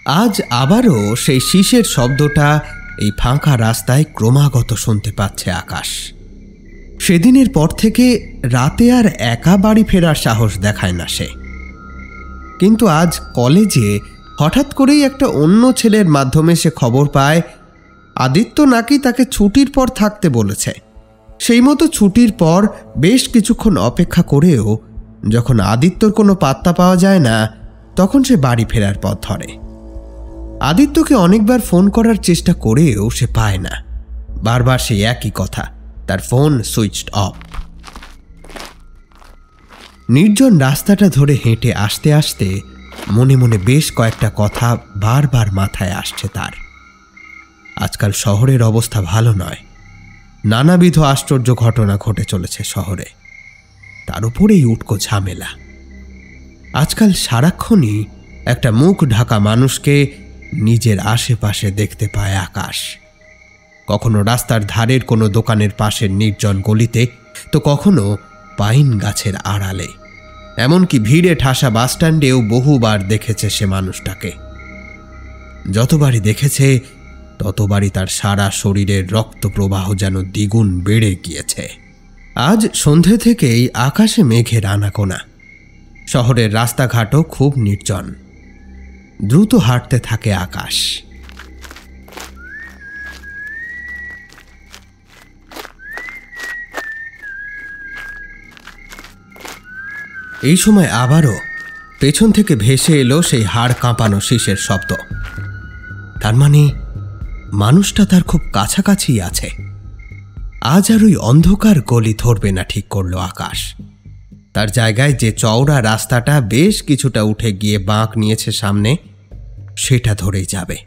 আজ আবারও সেই শীষের শব্দটা এই ফাঁকা রাস্তায় ক্রমাগত শুনতে পাচ্ছে আকাশ। সেদিনের পর থেকে রাতে আর একা বাড়ি ফেরার সাহস দেখায় না সে। কিন্তু আজ কলেজে হঠাৎ করেই একটা অন্য ছেলের মাধ্যমে সে খবর পায় আদিত্য নাকি তাকে ছুটির পর থাকতে বলেছে। সেই মতো ছুটির পর বেশ কিছুক্ষণ অপেক্ষা করেও যখন আদিত্যর কোনো পাত্তা পাওয়া যায় না, তখন সে বাড়ি ফেরার পথ ধরে। আদিত্যকে অনেকবার ফোন করার চেষ্টা করেও সে পায় না। বারবার সেই একই কথা, তার ফোন সুইচড অফ। নির্জন রাস্তাটা ধরে হেঁটে আসতে আসতে মনে মনে বেশ কয়েকটা কথা বারবার মাথায় আসছে তার। আজকাল শহরের অবস্থা ভালো নয়, নানাবিধ আশ্চর্য ঘটনা ঘটে চলেছে শহরে, তার উপরেই উটকো ঝামেলা। আজকাল সারাক্ষণই একটা মুখ ঢাকা মানুষকে নিজের আশেপাশে দেখতে পায় আকাশ। কখনো রাস্তার ধারের কোনো দোকানের পাশের নির্জন গলিতে, তো কখনো পাইন গাছের আড়ালে, এমনকি ভিড়ে ঠাসা বাসস্ট্যান্ডেও বহুবার দেখেছে সে মানুষটাকে। যতবারই দেখেছে ততবারই তার সারা শরীরের রক্ত প্রবাহ যেন দ্বিগুণ বেড়ে গিয়েছে। আজ সন্ধে থেকেই আকাশে মেঘের আনাগোনা। শহরের রাস্তাঘাটও খুব নির্জন। দ্রুত হাঁটতে থাকে আকাশ। এই সময় আবারও পেছন থেকে ভেসে এলো সেই হাড় কাঁপানো শীষের শব্দ। তার মানে মানুষটা তার খুব কাছাকাছি আছে। আজ আর ওই অন্ধকার গলি ধরবে না ঠিক করলো আকাশ। তার জায়গায় যে চওড়া রাস্তাটা বেশ কিছুটা উঠে গিয়ে বাঁক নিয়েছে সামনে, সেটা ধরেই যাবে।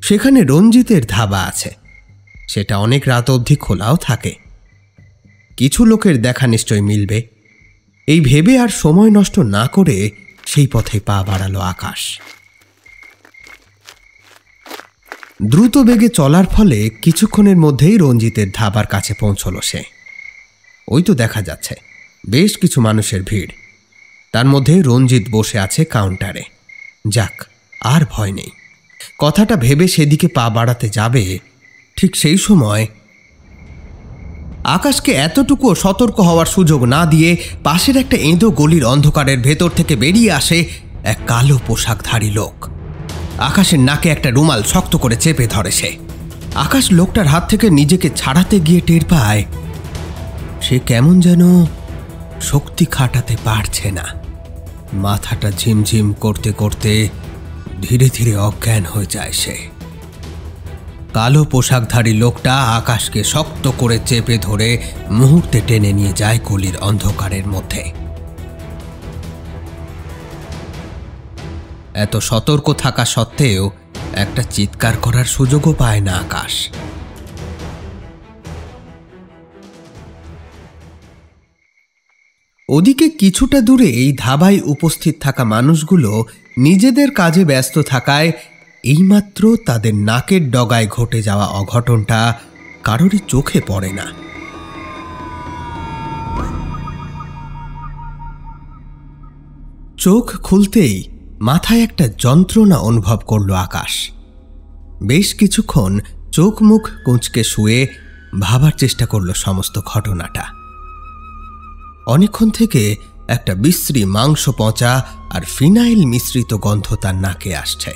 সেখানে রঞ্জিতের ধাবা আছে, সেটা অনেক রাত অবধি খোলাও থাকে। কিছু লোকের দেখা নিশ্চয় মিলবে, এই ভেবে আর সময় নষ্ট না করে সেই পথে পা বাড়ালো আকাশ। দ্রুত বেগে চলার ফলে কিছুক্ষণের মধ্যেই রঞ্জিতের ধাবার কাছে পৌঁছল সে। ওই তো দেখা যাচ্ছে বেশ কিছু মানুষের ভিড়, তার মধ্যে রঞ্জিত বসে আছে কাউন্টারে। যাক, আর ভয় নেই। কথাটা ভেবে সেদিকে পা বাড়াতে যাবে, ঠিক সেই সময় আকাশকে এতটুকুও সতর্ক হওয়ার সুযোগ না দিয়ে পাশের একটা এঁদো গলির অন্ধকারের ভেতর থেকে বেরিয়ে আসে এক কালো পোশাকধারী লোক। আকাশের নাকে একটা রুমাল শক্ত করে চেপে ধরে সে। আকাশ লোকটার হাত থেকে নিজেকে ছাড়াতে গিয়ে টের পায় সে কেমন যেন শক্তি খাটাতে পারছে না। মাথাটা ঝিমঝিম করতে করতে ধীরে ধীরে অজ্ঞান হয়ে যায় সে। কালো পোশাকধারী লোকটা আকাশকে শক্ত করে চেপে ধরে মুহূর্তে টেনে নিয়ে যায় গলির অন্ধকারের মধ্যে। এত সতর্ক থাকা সত্ত্বেও একটা চিৎকার করার সুযোগও পায় না আকাশ। ওদিকে কিছুটা দূরে এই ধাবায় উপস্থিত থাকা মানুষগুলো নিজেদের কাজে ব্যস্ত থাকায় এইমাত্র তাদের নাকের ডগায় ঘটে যাওয়া অঘটনটা কারোরই চোখে পড়ে না। চোখ খুলতেই মাথায় একটা যন্ত্রণা অনুভব করল আকাশ। বেশ কিছুক্ষণ চোখ মুখ কুঁচকে শুয়ে ভাবার চেষ্টা করল সমস্ত ঘটনাটা। অনেকক্ষণ থেকে একটা বিশ্রী মাংস পচা আর ফিনাইল মিশ্রিত গন্ধ তার নাকে আসছে।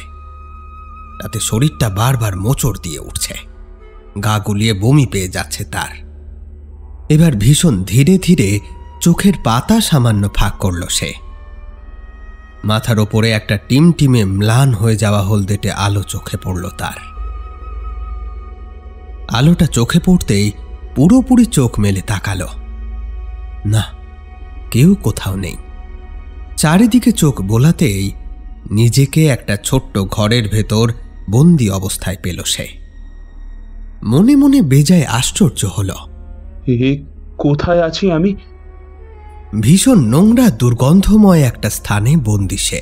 তাতে শরীরটা বারবার মোচড় দিয়ে উঠছে, গা গুলিয়ে বমি পেয়ে যাচ্ছে তার। এবার ভীষণ ধীরে ধীরে চোখের পাতা সামান্য ফাঁক করল সে। মাথার ওপরে একটা টিমটিমে ম্লান হয়ে যাওয়া হলদেটে আলো চোখে পড়ল তার। আলোটা চোখে পড়তেই পুরোপুরি চোখ মেলে তাকালো। না, কেউ কোথাও নেই। চারিদিকে চোখ বোলাতেই নিজেকে একটা ছোট্ট ঘরের ভেতর বন্দি অবস্থায় পেল সে। মনে মনে বেজায় আশ্চর্য হল, কোথায় আছি আমি? ভীষণ নোংরা দুর্গন্ধময় একটা স্থানে বন্দি সে।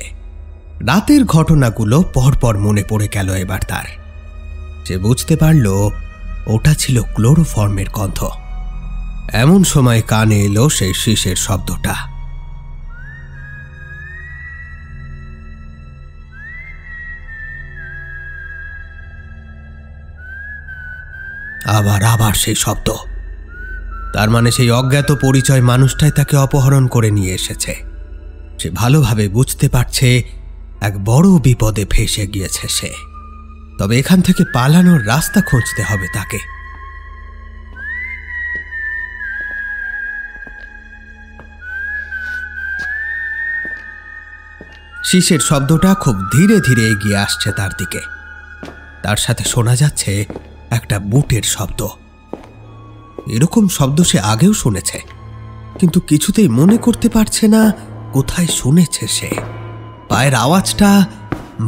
রাতের ঘটনাগুলো পরপর মনে পড়ে গেল এবার তার। সে বুঝতে পারল ওটা ছিল ক্লোরোফর্মের গন্ধ। এমন সময় কানে এলো সেই শীষের শব্দটা। আবার আবার সেই শব্দ। তার মানে সেই অজ্ঞাত পরিচয় মানুষটাই তাকে অপহরণ করে নিয়ে এসেছে। সে ভালোভাবে বুঝতে পারছে এক বড় বিপদে ফেঁসে গিয়েছে সে। তবে এখান থেকে পালানোর রাস্তা খুঁজতে হবে তাকে। শীষের শব্দটা খুব ধীরে ধীরে এগিয়ে আসছে তার দিকে। তার সাথে শোনা যাচ্ছে একটা বুটের শব্দ। এরকম শব্দ সে আগেও শুনেছে, কিন্তু কিছুতেই মনে করতে পারছে না কোথায় শুনেছে সে। পায়ের আওয়াজটা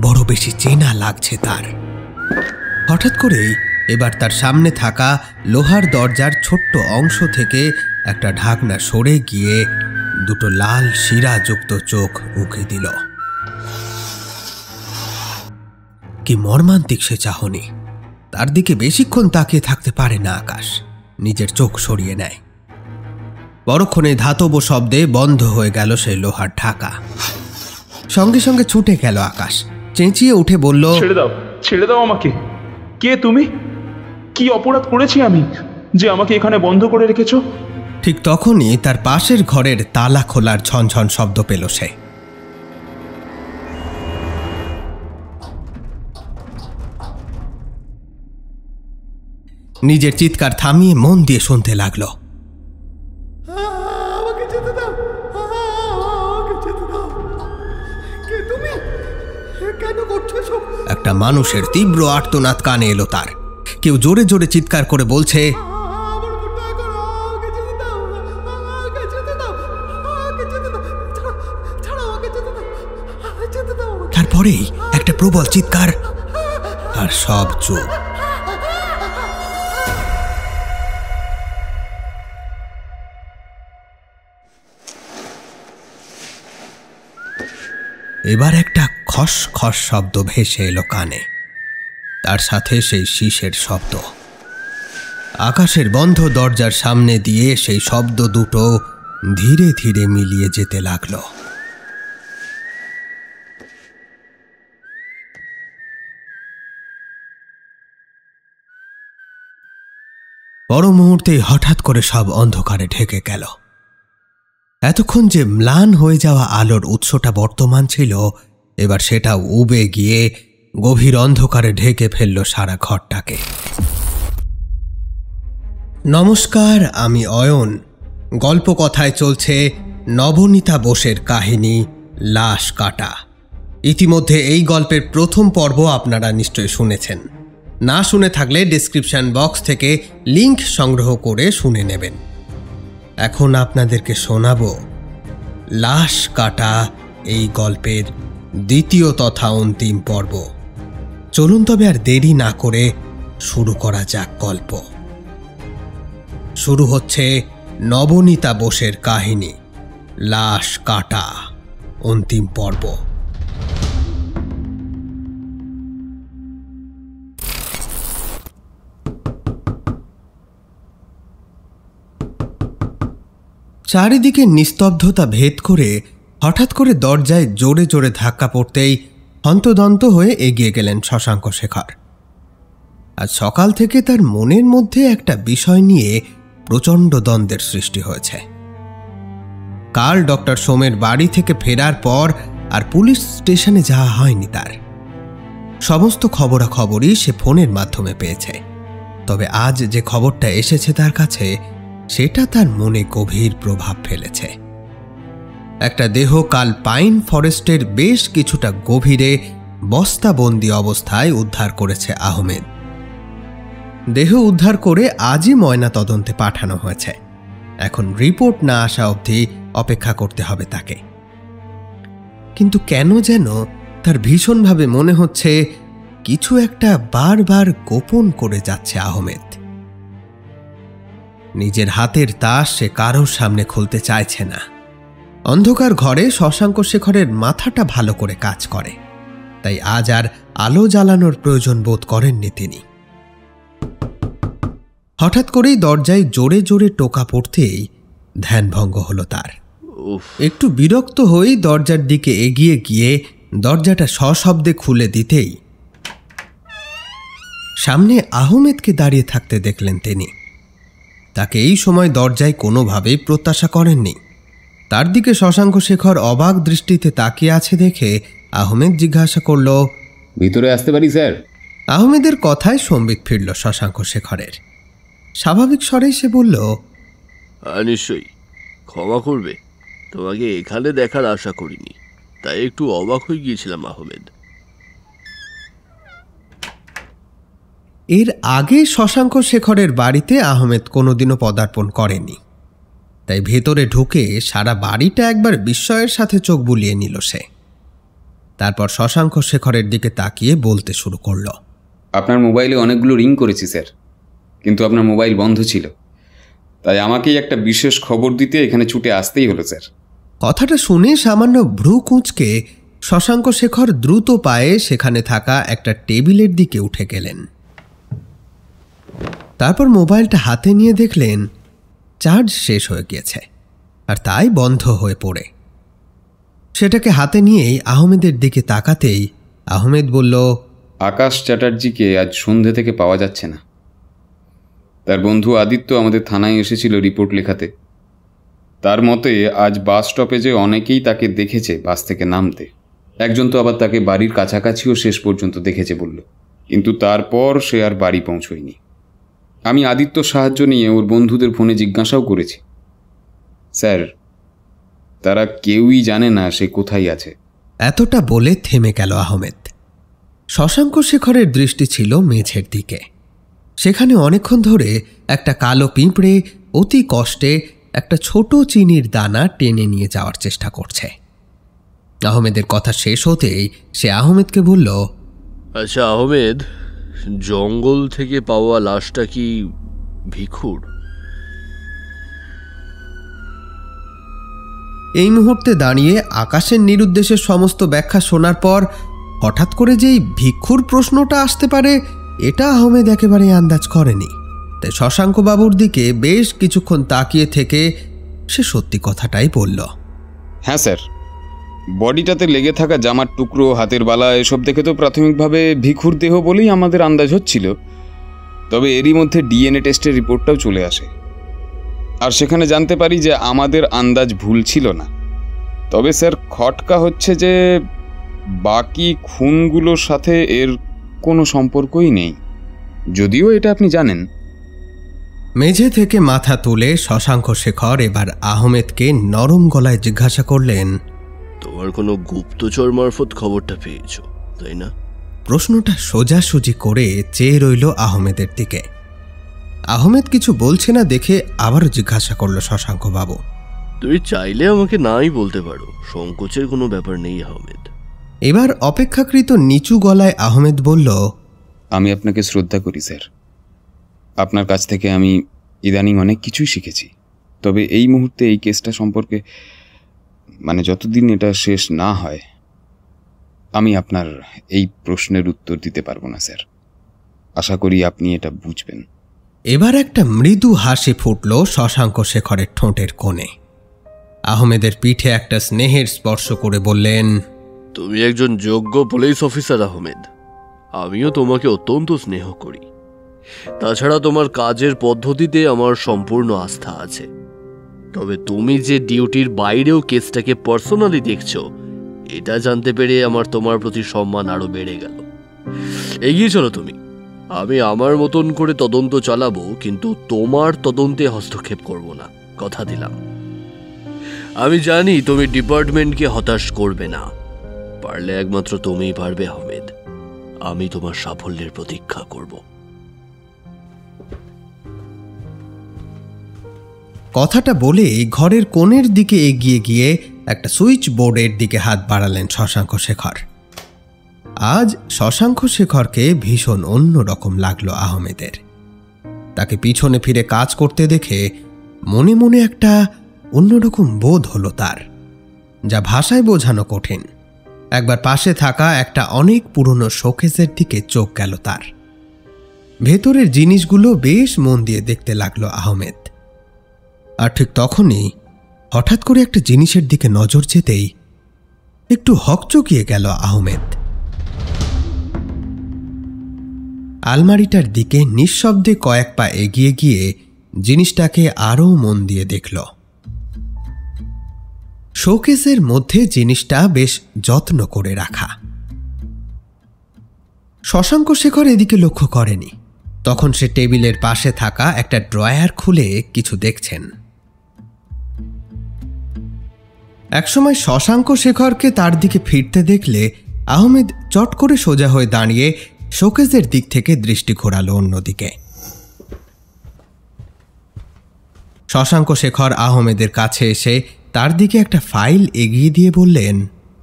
বড় বেশি চেনা লাগছে তার। হঠাৎ করেই এবার তার সামনে থাকা লোহার দরজার ছোট্ট অংশ থেকে একটা ঢাকনা সরে গিয়ে দুটো লাল শিরাযুক্ত চোখ উঁকি দিল। কি মর্মান্তিক সে চাহনি! তার দিকে বেশিক্ষণ তাকিয়ে থাকতে পারে না আকাশ, নিজের চোখ সরিয়ে নেয়। পরক্ষণে ধাতব শব্দে বন্ধ হয়ে গেল সেই লোহার ঢাকা। সঙ্গে সঙ্গে ছুটে গেল আকাশ, চেঁচিয়ে উঠে বলল, ছেড়ে দাও, ছেড়ে দাও আমাকে। কে তুমি? কি অপরাধ করেছি আমি যে আমাকে এখানে বন্ধ করে রেখেছো? ঠিক তখনই তার পাশের ঘরের তালা খোলার ঝনঝন শব্দ পেল সে। নিজের চিৎকার থামিয়ে মন দিয়ে শুনতে লাগলো। একটা মানুষের তীব্র আর্তনাদ কানে এলো তার। কেউ জোরে জোরে চিৎকার করে বলছে, তারপরেই একটা প্রবল চিৎকার, আর সব চুপ। এবার একটা খস খস শব্দ ভেসে এলো কানে, তার সাথে সেই শীষের শব্দ। আকাশের বন্ধ দরজার সামনে দিয়ে সেই শব্দ দুটো ধীরে ধীরে মিলিয়ে যেতে লাগলো। পর মুহূর্তেই হঠাৎ করে সব অন্ধকারে ঢেকে গেল। এতক্ষণ যে ম্লান হয়ে যাওয়া আলোর উৎসটা বর্তমান ছিল, এবার সেটাও উবে গিয়ে গভীর অন্ধকারে ঢেকে ফেলল সারা ঘরটাকে। নমস্কার, আমি অয়ন। গল্প কথায় চলছে নবনীতা বোসের কাহিনী লাশ কাটা। ইতিমধ্যে এই গল্পের প্রথম পর্ব আপনারা নিশ্চয়ই শুনেছেন। না শুনে থাকলে ডেসক্রিপশন বক্স থেকে লিংক সংগ্রহ করে শুনে নেবেন। এখন আপনাদেরকে শোনাবো লাশ কাটা এই গল্পের দ্বিতীয় তথা অন্তিম পর্ব। চলুন তবে আর দেরি না করে শুরু করা যাক গল্প। শুরু হচ্ছে নবনীতা বোসের কাহিনী লাশ কাটা অন্তিম পর্ব। চারিদিকে নিস্তব্ধতা ভেদ করে হঠাৎ করে দরজায় জোরে জোরে ধাক্কা পড়তেই হন্তদন্ত হয়ে এগিয়ে গেলেন শশাঙ্ক শেখর। আজ সকাল থেকে তার মনের মধ্যে একটা বিষয় নিয়ে প্রচণ্ড দ্বন্দ্বের সৃষ্টি হয়েছে। কাল ডক্টর সোমের বাড়ি থেকে ফেরার পর আর পুলিশ স্টেশনে যাওয়া হয়নি তার। সমস্ত খবরাখবরই সে ফোনের মাধ্যমে পেয়েছে। তবে আজ যে খবরটা এসেছে তার কাছে, সেটা তার মনে গভীর প্রভাব ফেলেছে। একটা দেহ কাল পাইন ফরেস্টের বেশ কিছুটা গভীরে বস্তাবন্দি অবস্থায় উদ্ধার করেছে আহমেদ। দেহ উদ্ধার করে আজই ময়না তদন্তে পাঠানো হয়েছে। এখন রিপোর্ট না আসা অবধি অপেক্ষা করতে হবে তাকে। কিন্তু কেন যেন তার ভীষণভাবে মনে হচ্ছে কিছু একটা বারবার গোপন করে যাচ্ছে আহমেদ। নিজের হাতের তাস সে কারোর সামনে খুলতে চাইছে না। অন্ধকার ঘরে শশাঙ্ক শেখরের মাথাটা ভালো করে কাজ করে, তাই আজ আর আলো জ্বালানোর প্রয়োজন বোধ করেননি তিনি। হঠাৎ করেই দরজায় জোরে জোরে টোকা পড়তেই ধ্যানভঙ্গ হলো তার। একটু বিরক্ত হয়েই দরজার দিকে এগিয়ে গিয়ে দরজাটা সশব্দে খুলে দিতেই সামনে আহমেদকে দাঁড়িয়ে থাকতে দেখলেন তিনি। তাকে এই সময় দরজায় কোনোভাবেই প্রত্যাশা করেননি। তার দিকে শশাঙ্ক শেখর অবাক দৃষ্টিতে তাকিয়ে আছে দেখে আহমেদ জিজ্ঞাসা করল, ভিতরে আসতে পারি স্যার? আহমেদের কথায় সম্বিত ফিরল শশাঙ্ক শেখরের। স্বাভাবিক স্বরেই সে বলল, নিশ্চয়ই, ক্ষমা করবে, তোমাকে এখানে দেখার আশা করিনি, তাই একটু অবাক হয়ে গিয়েছিলাম আহমেদ। এর আগে শশাঙ্ক শেখরের বাড়িতে আহমেদ কোনোদিনও পদার্পণ করেনি, তাই ভেতরে ঢুকে সারা বাড়িটা একবার বিস্ময়ের সাথে চোখ বুলিয়ে নিল সে। তারপর শশাঙ্ক শেখরের দিকে তাকিয়ে বলতে শুরু করল, আপনার মোবাইলে অনেকগুলো রিং করেছি স্যার, কিন্তু আপনার মোবাইল বন্ধ ছিল, তাই আমাকেই একটা বিশেষ খবর দিতে এখানে ছুটে আসতেই হলো স্যার। কথাটা শুনে সামান্য ভ্রু কুঁচকে শশাঙ্ক শেখর দ্রুত পায়ে সেখানে থাকা একটা টেবিলের দিকে উঠে গেলেন। তারপর মোবাইলটা হাতে নিয়ে দেখলেন চার্জ শেষ হয়ে গিয়েছে, আর তাই বন্ধ হয়ে পড়ে। সেটাকে হাতে নিয়েই আহমেদের দিকে তাকাতেই আহমেদ বলল, আকাশ চ্যাটার্জিকে আজ সন্ধে থেকে পাওয়া যাচ্ছে না। তার বন্ধু আদিত্য আমাদের থানায় এসেছিল রিপোর্ট লেখাতে। তার মতে আজ বাস স্টপেজে অনেকেই তাকে দেখেছে বাস থেকে নামতে। একজন তো আবার তাকে বাড়ির কাছাকাছিও শেষ পর্যন্ত দেখেছে বলল, কিন্তু তারপর সে আর বাড়ি পৌঁছয়নি। আমি আদিত্যর সাহায্য নিয়ে ওর বন্ধুদের ফোনে জিজ্ঞাসাও করেছি। স্যার, তারা কেউই জানে না সে কোথায় আছে। এতটা বলে থেমে গেল আহমেদ। শশাঙ্ক শেখরের দৃষ্টি ছিল মেঝের দিকে। সেখানে অনেকক্ষণ ধরে একটা কালো পিঁপড়ে অতি কষ্টে একটা ছোট চিনির দানা টেনে নিয়ে যাওয়ার চেষ্টা করছে। আহমেদের কথা শেষ হতেই সে আহমেদকে বলল, আচ্ছা আহমেদ, জঙ্গল থেকে পাওয়া লাশটা কি ভিখুর? এই মুহূর্তে দাঁড়িয়ে আকাশের নিরুদ্দেশের সমস্ত ব্যাখ্যা শোনার পর হঠাৎ করে যেই ভিক্ষুর প্রশ্নটা আসতে পারে এটা আহমেদ একেবারে আন্দাজ করেনি। তাই শশাঙ্কবাবুর দিকে বেশ কিছুক্ষণ তাকিয়ে থেকে সে সত্যি কথাটাই বলল, হ্যাঁ স্যার, বডিটাতে লেগে থাকা জামার টুকরো, হাতের বালা এসব দেখে তো প্রাথমিকভাবে ভিখুর দেহ বলেই আমাদের আন্দাজ হচ্ছিল। তবে এরই মধ্যে ডিএনএ টেস্টের রিপোর্টটাও চলে আসে, আর সেখানে জানতে পারি যে আমাদের আন্দাজ ভুল ছিল না। তবে স্যার, খটকা হচ্ছে যে বাকি খুনগুলোর সাথে এর কোনো সম্পর্কই নেই, যদিও এটা আপনি জানেন। মেঝে থেকে মাথা তুলে শশাঙ্ক শেখর এবার আহমেদকে নরম গলায় জিজ্ঞাসা করলেন, তোমার কোনো গুপ্তচর মারফত খবরটা পেয়েছ, তাই না? প্রশ্নটা সোজাসুজি করে চেয়ে রইল আহমেদের দিকে। আহমেদ কিছু বলছে না দেখে আবারও জিজ্ঞাসা করল শশাঙ্কবাবু, তুমি চাইলে আমাকে নাই বলতে পারো, সংকোচের কোনো ব্যাপার নেই আহমেদ। এবার অপেক্ষাকৃত নিচু গলায় আহমেদ বলল, আমি আপনাকে শ্রদ্ধা করি স্যার। আপনার কাছ থেকে আমি ইদানিং অনেক কিছুই শিখেছি। তবে এই মুহূর্তে এই কেসটা সম্পর্কে, মানে যতদিন এটা শেষ না হয়, আমি আপনার এই প্রশ্নের উত্তর দিতে পারবো না স্যার। আশা করি আপনি এটা বুঝবেন। এবার একটা মৃদু হাসি ফুটল শশাঙ্ক শেখরের ঠোঁটের কোণে। আহমেদের পিঠে একটা স্নেহের স্পর্শ করে বললেন, তুমি একজন যোগ্য পুলিশ অফিসার আহমেদ, আমিও তোমাকে অত্যন্ত স্নেহ করি। তাছাড়া তোমার কাজের পদ্ধতিতে আমার সম্পূর্ণ আস্থা আছে। তবে তুমি যে ডিউটির বাইরেও কেসটাকে পার্সোনালি দেখছো, এটা জানতে পেরে আমার তোমার প্রতি সম্মান আরো বেড়ে গেল। এগিয়ে চলো তুমি, আমি আমার মতন করে তদন্ত চালাবো, কিন্তু তোমার তদন্তে হস্তক্ষেপ করব না, কথা দিলাম। আমি জানি তুমি ডিপার্টমেন্টকে হতাশ করবে না, পারলে একমাত্র তুমিই পারবে আহমেদ। আমি তোমার সাফল্যের প্রতীক্ষা করব। কথাটা বলে ঘরের কোণের দিকে এগিয়ে গিয়ে একটা সুইচ বোর্ডের দিকে হাত বাড়ালেন শশাঙ্ক শেখর। আজ শশাঙ্ক শেখরকে ভীষণ অন্যরকম লাগলো আহমেদের। তাকে পিছনে ফিরে কাজ করতে দেখে মনে মনে একটা অন্যরকম বোধ হলো তার, যা ভাষায় বোঝানো কঠিন। একবার পাশে থাকা একটা অনেক পুরনো শোকেসের দিকে চোখ গেল তার। ভেতরের জিনিসগুলো বেশ মন দিয়ে দেখতে লাগলো আহমেদ। আর ঠিক তখনই হঠাৎ করে একটা জিনিসের দিকে নজর যেতেই একটু হকচকিয়ে গেল আহমেদ। আলমারিটার দিকে নিঃশব্দে কয়েক পা এগিয়ে গিয়ে জিনিসটাকে আরও মন দিয়ে দেখল। শোকেসের মধ্যে জিনিসটা বেশ যত্ন করে রাখা। শশাঙ্ক শেখর এদিকে লক্ষ্য করেনি। তখন সে টেবিলের পাশে থাকা একটা ড্রয়ার খুলে কিছু দেখছেন। একসময় শশাঙ্ক শেখরকে তার দিকে ফিরতে দেখলে আহমেদ চট করে সোজা হয়ে দাঁড়িয়ে শোকেসের দিক থেকে দৃষ্টি ঘোরালো অন্যদিকে। শশাঙ্ক শেখর আহমেদের কাছে এসে তার দিকে একটা ফাইল এগিয়ে দিয়ে বললেন,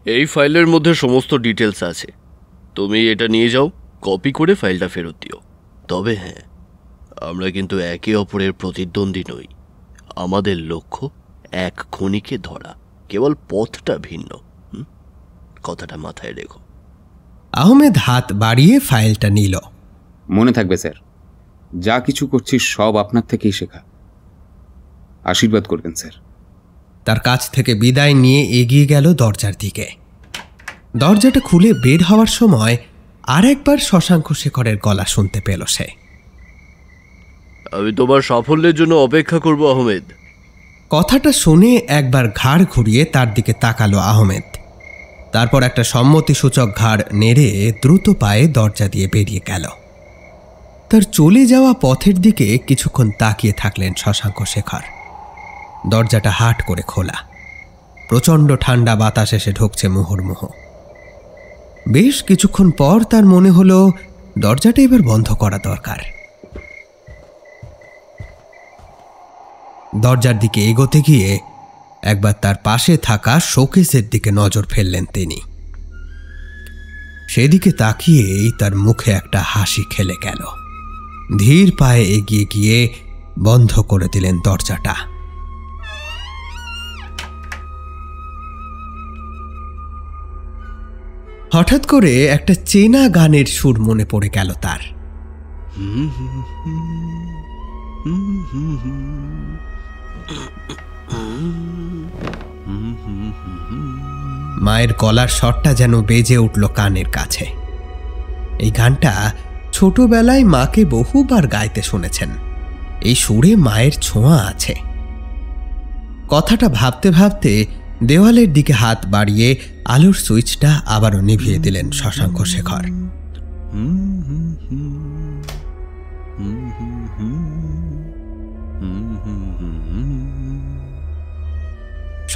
এই ফাইলের মধ্যে সমস্ত ডিটেলস আছে, তুমি এটা নিয়ে যাও, কপি করে ফাইলটা ফেরত দিও। তবে হ্যাঁ, আমরা কিন্তু একে অপরের প্রতিদ্বন্দ্বী নই। আমাদের লক্ষ্য এক খুনিকে ধরা, কেবল পথটা ভিন্ন। কথাটা মাথায় রেখো। আহমেদ হাত বাড়িয়ে ফাইলটা নিল। মনে থাকবে স্যার, যা কিছু করছি সব আপনার থেকেই শেখা। আশীর্বাদ করবেন স্যার। তার কাছ থেকে বিদায় নিয়ে এগিয়ে গেল দরজার দিকে। দরজাটা খুলে বের হওয়ার সময় আরেকবার শশাঙ্ক শেখরের গলা শুনতে পেল সে। আমি তোমার সাফল্যের জন্য অপেক্ষা করব আহমেদ। কথাটা শুনে একবার ঘাড় ঘুরিয়ে তার দিকে তাকালো আহমেদ। তারপর একটা সম্মতিসূচক ঘাড় নেড়ে দ্রুত পায়ে দরজা দিয়ে বেরিয়ে গেল। তার চলে যাওয়া পথের দিকে কিছুক্ষণ তাকিয়ে থাকলেন শশাঙ্ক শেখর। দরজাটা হাট করে খোলা। প্রচণ্ড ঠান্ডা বাতাস এসে ঢুকছে মুহুর্মুহু। বেশ কিছুক্ষণ পর তার মনে হলো দরজাটা এবার বন্ধ করা দরকার। দরজার দিকে এগোতে গিয়ে একবার তার পাশে থাকা শোকেসের দিকে নজর ফেললেন তিনি। সেদিকে তাকিয়েই তার মুখে একটা হাসি খেলে গেল। ধীর পায়ে এগিয়ে গিয়ে বন্ধ করে দিলেন দরজাটা। হঠাৎ করে একটা চেনা গানের সুর মনে পড়ে গেল তার। মায়ের গলার স্বরটা যেন বেজে উঠল কানের কাছে। এই গানটা ছোটবেলায় মাকে বহুবার গাইতে শুনেছেন। এই সুরে মায়ের ছোঁয়া আছে। কথাটা ভাবতে ভাবতে দেওয়ালের দিকে হাত বাড়িয়ে আলোর সুইচটা আবারও নিভিয়ে দিলেন শশাঙ্ক শেখর।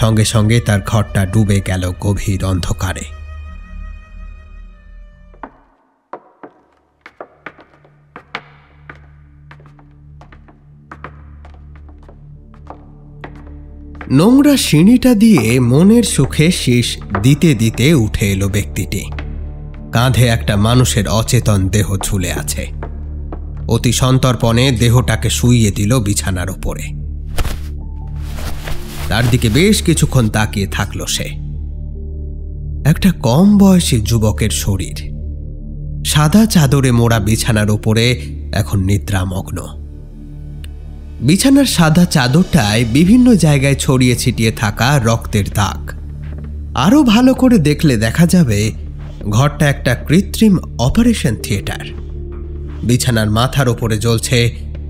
সঙ্গে সঙ্গে তার ঘরটা ডুবে গেল গভীর অন্ধকারে। নোংরা সিঁড়িটা দিয়ে মনের সুখে শীষ দিতে দিতে উঠে এলো ব্যক্তিটি। কাঁধে একটা মানুষের অচেতন দেহ ঝুলে আছে। অতি সন্তর্পণে দেহটাকে শুইয়ে দিল বিছানার উপরে। তার দিকে বেশ কিছুক্ষণ তাকিয়ে থাকল সে। একটা কম বয়সী যুবকের শরীর। সাদা চাদরে মোড়া বিছানার উপরে এখন নিদ্রামগ্ন। বিছানার সাদা চাদরটায় বিভিন্ন জায়গায় ছড়িয়ে ছিটিয়ে থাকা রক্তের দাগ। আরও ভালো করে দেখলে দেখা যাবে ঘরটা একটা কৃত্রিম অপারেশন থিয়েটার। বিছানার মাথার উপরে জ্বলছে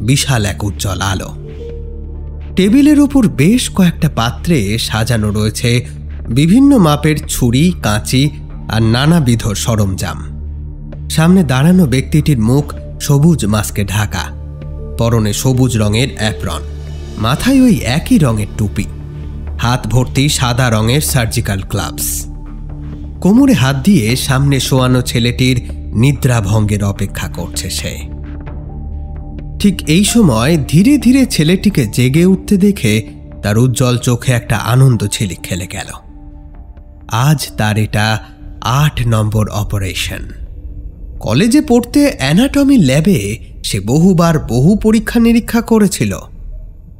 বিশাল এক উজ্জ্বল আলো। টেবিলের উপর বেশ কয়েকটা পাত্রে সাজানো রয়েছে বিভিন্ন মাপের ছুরি, কাঁচি আর নানাবিধ সরঞ্জাম। সামনে দাঁড়ানো ব্যক্তিটির মুখ সবুজ মাস্কে ঢাকা। পরনে সবুজ রঙের অ্যাপ্রন, মাথায় ওই একই রঙের টুপি, হাত ভর্তি সাদা রঙের সার্জিক্যাল গ্লাভস। কোমরে হাত দিয়ে সামনে শোয়ানো ছেলেটির নিদ্রাভঙ্গের অপেক্ষা করছে সে। ঠিক এই সময় ধীরে ধীরে ছেলেটিকে জেগে উঠতে দেখে তার উজ্জ্বল চোখে একটা আনন্দ ঝিলিক খেলে গেল। আজ তার এটা 8 নম্বর অপারেশন। কলেজে পড়তে অ্যানাটমি ল্যাবে সে বহুবার বহু পরীক্ষা নিরীক্ষা করেছিল,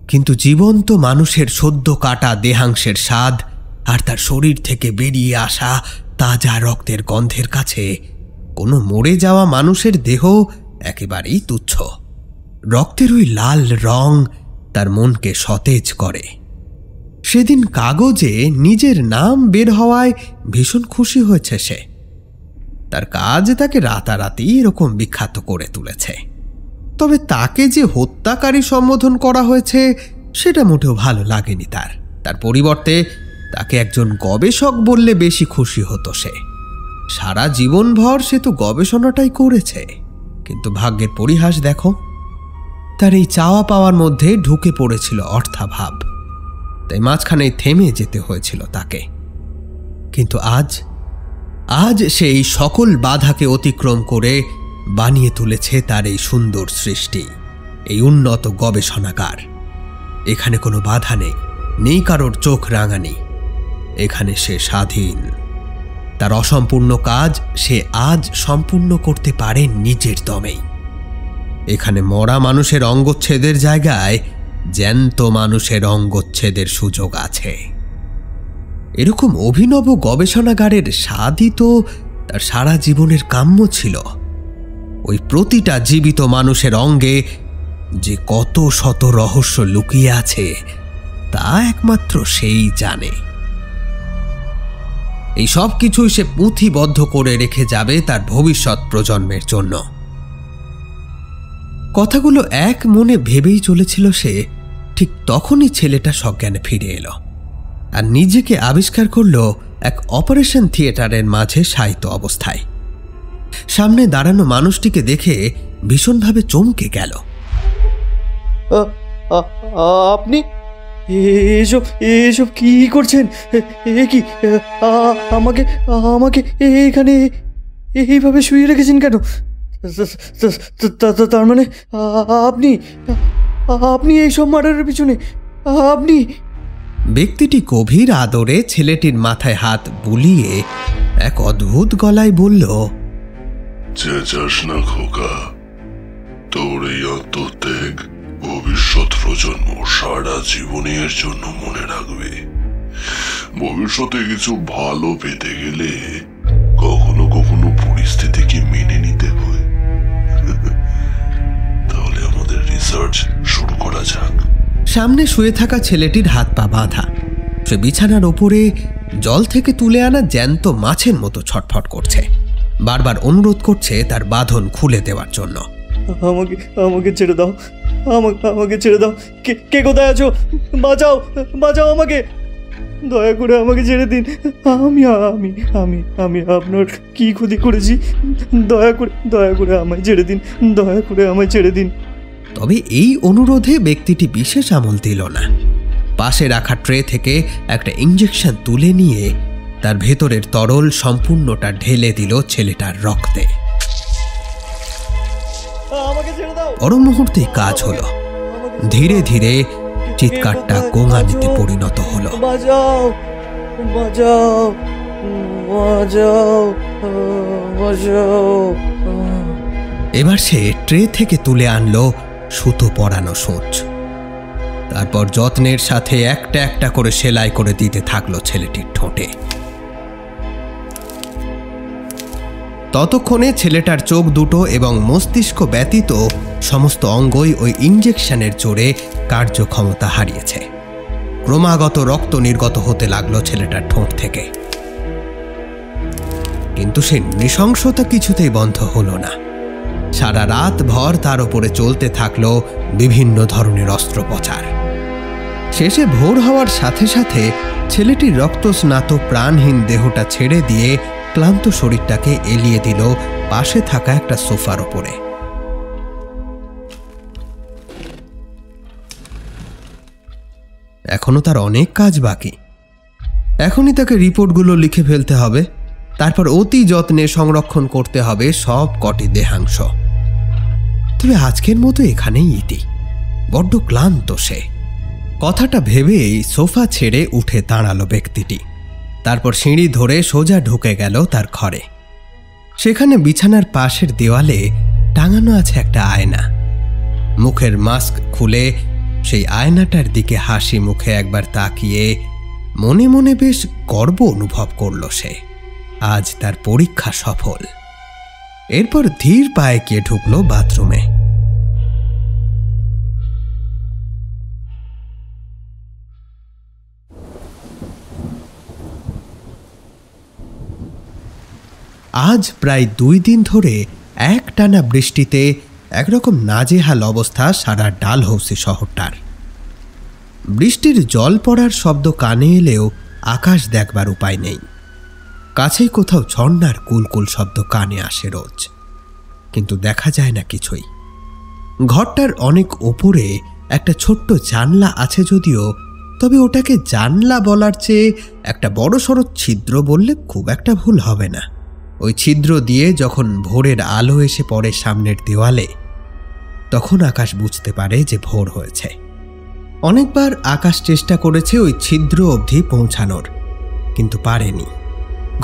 কিন্তু জীবন্ত মানুষের সদ্য কাটা দেহাংশের স্বাদ আর তার শরীর থেকে বেরিয়ে আসা তাজা রক্তের গন্ধের কাছে কোনো মরে যাওয়া মানুষের দেহ একেবারেই তুচ্ছ। রক্তের ওই লাল রং তার মনকে সতেজ করে। সেদিন কাগজে নিজের নাম বের হওয়ায় ভীষণ খুশি হয়েছে সে। তার কাজ তাকে রাতারাতি এরকম বিখ্যাত করে তুলেছে। তবে তাকে যে হত্যাকারী সম্বোধন করা হয়েছে সেটা মোটেও ভালো লাগেনি তার। তার পরিবর্তে তাকে একজন গবেষক বললে বেশি খুশি হতো সে। সারা জীবনভর সে তো গবেষণাটাই করেছে, কিন্তু ভাগ্যের পরিহাস দেখো, তার এই চাওয়া পাওয়ার মধ্যে ঢুকে পড়েছিল অর্থাভাব, তাই মাঝখানে থেমে যেতে হয়েছিল তাকে। কিন্তু আজ সেই সকল বাধাকে অতিক্রম করে বানিয়ে তুলেছে তার এই সুন্দর সৃষ্টি, এই উন্নত গবেষণাগার। এখানে কোনো বাধা নেই কারোর চোখ রাঙানি। এখানে সে স্বাধীন। তার অসম্পূর্ণ কাজ সে আজ সম্পূর্ণ করতে পারে নিজের দমেই। এখানে মরা মানুষের অঙ্গচ্ছেদের জায়গায় জ্যান্ত মানুষের অঙ্গচ্ছেদের সুযোগ আছে। এরকম অভিনব গবেষণাগারের স্বাদই তো তার সারা জীবনের কাম্য ছিল। ওই প্রতিটা জীবিত মানুষের অঙ্গে যে কত শত রহস্য লুকিয়ে আছে তা একমাত্র সেই জানে। এই সব কিছুই সে পুঁথিবদ্ধ করে রেখে যাবে তার ভবিষ্যৎ প্রজন্মের জন্য। কথাগুলো এক মনে ভেবেই চলেছিল সে, ঠিক তখনই ছেলেটা সজ্ঞানে ফিরে এলো আর নিজেকে আবিষ্কার করল এক অপারেশন থিয়েটারের মাঝে শায়িত অবস্থায়। সামনে দাঁড়ানো মানুষটিকে দেখে ভীষণভাবে চমকে গেল। আপনি এসব কি করছেন? এ কি আমাকে এখানে এইভাবে শুয়ে রেখেছেন কেন? তার মানে আপনি এইসব মার্ডারের পিছনে? আপনি? ব্যক্তিটি গভীর আদরে ছেলেটির মাথায় হাত বুলিয়ে এক অদ্ভুত গলায় বলল, চেঁচাস না খোকা, তোর এই আত্মত্যাগ ভবিষ্যৎ প্রজন্ম সারা জীবনের জন্য মনে রাখবে। ভবিষ্যতে কিছু ভালো পেতে গেলে কখনো কখনো পরিস্থিতিকে মেনে নিতে হয়। তাহলে আমাদের রিসার্চ শুরু করা যাক। সামনে শুয়ে থাকা ছেলেটির হাত পা বাঁধা। সে বিছানার ওপরে জল থেকে তুলে আনা জ্যান্ত মাছের মতো ছটফট করছে, বারবার অনুরোধ করছে তার বাঁধন খুলে দেওয়ার জন্য। আমাকে ছেড়ে দাও, আমাকে ছেড়ে দাও। কে কোথায় আছো? বাঁচাও আমাকে, দয়া করে আমাকে ছেড়ে দিন। আমি আপনার কি ক্ষতি করেছি? দয়া করে আমায় ছেড়ে দিন। তবে এই অনুরোধে ব্যক্তিটি বিশেষ আমল দিল না। পাশে রাখা ট্রে থেকে একটা ইঞ্জেকশন তুলে নিয়ে তার ভেতরের তরল সম্পূর্ণটা ঢেলে দিল ছেলেটার রক্তে। পর মুহূর্তেই কাজ হলো। ধীরে ধীরে চিৎকারটা গোঙানিতে পরিণত হলো। এবার সে ট্রে থেকে তুলে আনলো সুতো পরানো সূচ। তারপর যত্নের সাথে একটা একটা করে সেলাই করে দিতে থাকলো ছেলেটির ঠোঁটে। ততক্ষণে ছেলেটার চোখ দুটো এবং মস্তিষ্ক ব্যতীত সমস্ত অঙ্গই ওই ইঞ্জেকশনের জোরে কার্যক্ষমতা হারিয়েছে। ক্রমাগত রক্ত নির্গত হতে লাগলো ছেলেটার ঠোঁট থেকে, কিন্তু সে নৃশংসতা কিছুতেই বন্ধ হলো না। সারা রাত ভর তার উপরে চলতে থাকলো বিভিন্ন ধরনের অস্ত্রোপচার। শেষে ভোর হওয়ার সাথে সাথে ছেলেটির রক্তস্নাত প্রাণহীন দেহটা ছেড়ে দিয়ে ক্লান্ত শরীরটাকে এলিয়ে দিল পাশে থাকা একটা সোফার ওপরে। এখনো তার অনেক কাজ বাকি। এখনই তাকে রিপোর্টগুলো লিখে ফেলতে হবে, তারপর অতি যত্নে সংরক্ষণ করতে হবে সব কটি দেহাংশ। তবে আজকের মতো এখানেই ইতি। বড্ড ক্লান্ত সে। কথাটা ভেবেই সোফা ছেড়ে উঠে দাঁড়ালো ব্যক্তিটি। তারপর সিঁড়ি ধরে সোজা ঢুকে গেল তার ঘরে। সেখানে বিছানার পাশের দেওয়ালে টাঙানো আছে একটা আয়না। মুখের মাস্ক খুলে সেই আয়নাটার দিকে হাসি মুখে একবার তাকিয়ে মনে মনে বেশ গর্ব অনুভব করল সে। আজ তার পরীক্ষা সফল। এরপর ধীর পায়ে গিয়ে ঢুকলো বাথরুমে। আজ প্রায় 2 দিন ধরে একটানা বৃষ্টিতে একরকম নাজেহাল অবস্থা সারা ডালহৌসি শহরটার। বৃষ্টির জল পড়ার শব্দ কানে এলেও আকাশ দেখবার উপায় নেই। কাছেই কোথাও ঝর্ণার কুলকুল শব্দ কানে আসে রোজ, কিন্তু দেখা যায় না কিছুই। ঘরটার অনেক ওপরে একটা ছোট্ট জানলা আছে যদিও, তবে ওটাকে জানলা বলার চেয়ে একটা বড়সড় ছিদ্র বললে খুব একটা ভুল হবে না। ওই ছিদ্র দিয়ে যখন ভোরের আলো এসে পড়ে সামনের দেওয়ালে, তখন আকাশ বুঝতে পারে যে ভোর হয়েছে। অনেকবার আকাশ চেষ্টা করেছে ওই ছিদ্র অবধি পৌঁছানোর, কিন্তু পারেনি।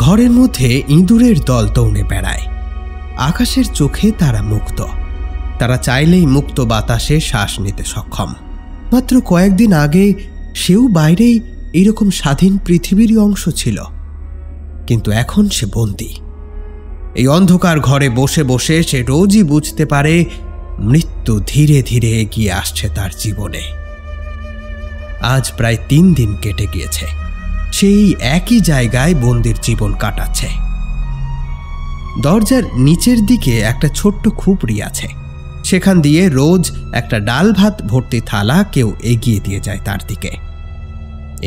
ঘরের মধ্যে ইঁদুরের দল দৌড়ে বেড়ায়। আকাশের চোখে তারা মুক্ত, তারা চাইলেই মুক্ত বাতাসে শ্বাস নিতে সক্ষম। মাত্র কয়েকদিন আগে সেও বাইরেই এরকম স্বাধীন পৃথিবীরই অংশ ছিল, কিন্তু এখন সে বন্দী। এই অন্ধকার ঘরে বসে বসে সে রোজই বুঝতে পারে মৃত্যু ধীরে ধীরে এগিয়ে আসছে তার জীবনে। আজ প্রায় 3 দিন কেটে গিয়েছে সেই একই জায়গায় বন্দির জীবন কাটাচ্ছে। দরজার নিচের দিকে একটা ছোট্ট খুপড়ি আছে, সেখান দিয়ে রোজ একটা ডাল ভাত ভর্তি থালা কেউ এগিয়ে দিয়ে যায় তার দিকে।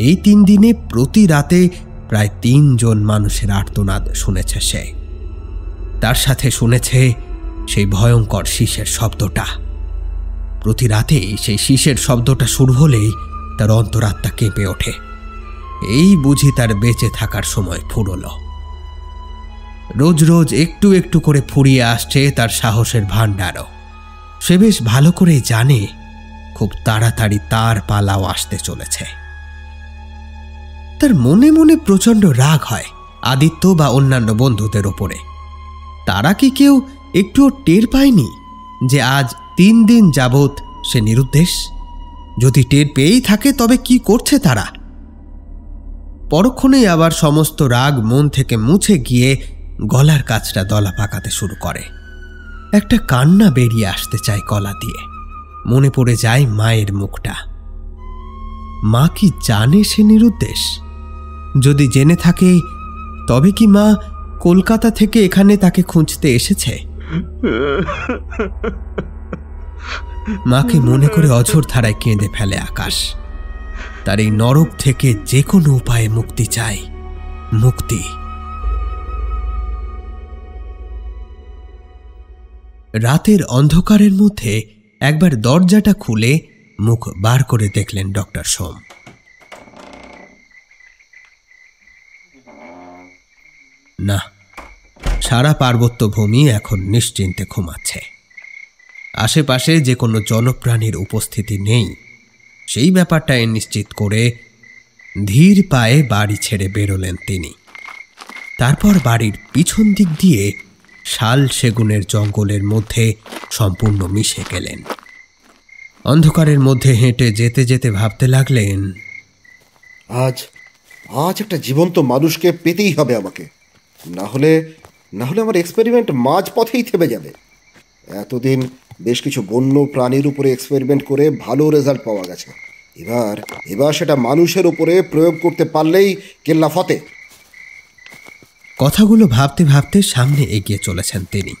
এই 3 দিনে প্রতি রাতে প্রায় 3 জন মানুষের আর্তনাদ শুনেছে সে। তার সাথে শুনেছে সেই ভয়ঙ্কর শীষের শব্দটা। প্রতি রাতেই সেই শীষের শব্দটা শুরু হলেই তার অন্তরাত্মা কেঁপে ওঠে। এই বুঝি তার বেঁচে থাকার সময় ফুরল। রোজ রোজ একটু একটু করে ফুরিয়ে আসছে তার সাহসের ভাণ্ডারও। সে বেশ ভালো করেই জানে খুব তাড়াতাড়ি তার পালাও আসতে চলেছে। তার মনে মনে প্রচণ্ড রাগ হয় আদিত্য বা অন্যান্য বন্ধুদের ওপরে। তারা কি কেউ একটুও টের পায়নি যে আজ 3 দিন যাবৎ সে নিরুদ্দেশ? যদি টের পেয়েই থাকে তবে কি করছে তারা? পরক্ষণেই আবার সমস্ত রাগ মন থেকে মুছে গিয়ে গলার কাছটা দলা পাকাতে শুরু করে। একটা কান্না বেরিয়ে আসতে চায় গলা দিয়ে। মনে পড়ে যায় মায়ের মুখটা। মা কি জানে সে নিরুদ্দেশ? যদি জেনে থাকে তবে কি মা কলকাতা থেকে এখানে তাকে খুঁজতে এসেছে? মাকে মনে করে অঝোর ধারায় কেঁদে ফেলে আকাশ। তার এই নরক থেকে যে কোনো উপায়ে মুক্তি চাই, মুক্তি। রাতের অন্ধকারের মধ্যে একবার দরজাটা খুলে মুখ বার করে দেখলেন ডক্টর সোম। না, সারা পার্বত্য ভূমি এখন নিশ্চিন্তে ঘুমাচ্ছে। আশেপাশে যে কোনো জনপ্রাণীর উপস্থিতি নেই সেই ব্যাপারটা নিশ্চিত করে ধীর পায়ে বাড়ি ছেড়ে বেরোলেন তিনি। তারপর বাড়ির পিছন দিক দিয়ে শাল সেগুনের জঙ্গলের মধ্যে সম্পূর্ণ মিশে গেলেন। অন্ধকারের মধ্যে হেঁটে যেতে যেতে ভাবতে লাগলেন, আজ আজ একটা জীবন্ত মানুষকে পেতেই হবে আমাকে, না হলে আমার এক্সপেরিমেন্ট মাঝ পথেই থেমে যাবে। এতদিন বেশ কিছু বন্য প্রাণীর উপরে এক্সপেরিমেন্ট করে ভালো রেজাল্ট পাওয়া গেছে। এবার সেটা মানুষের উপরে প্রয়োগ করতে পারলেই কেল্লা ফতে। কথাগুলো ভাবতে ভাবতে সামনে এগিয়ে চলেছেন তিনি।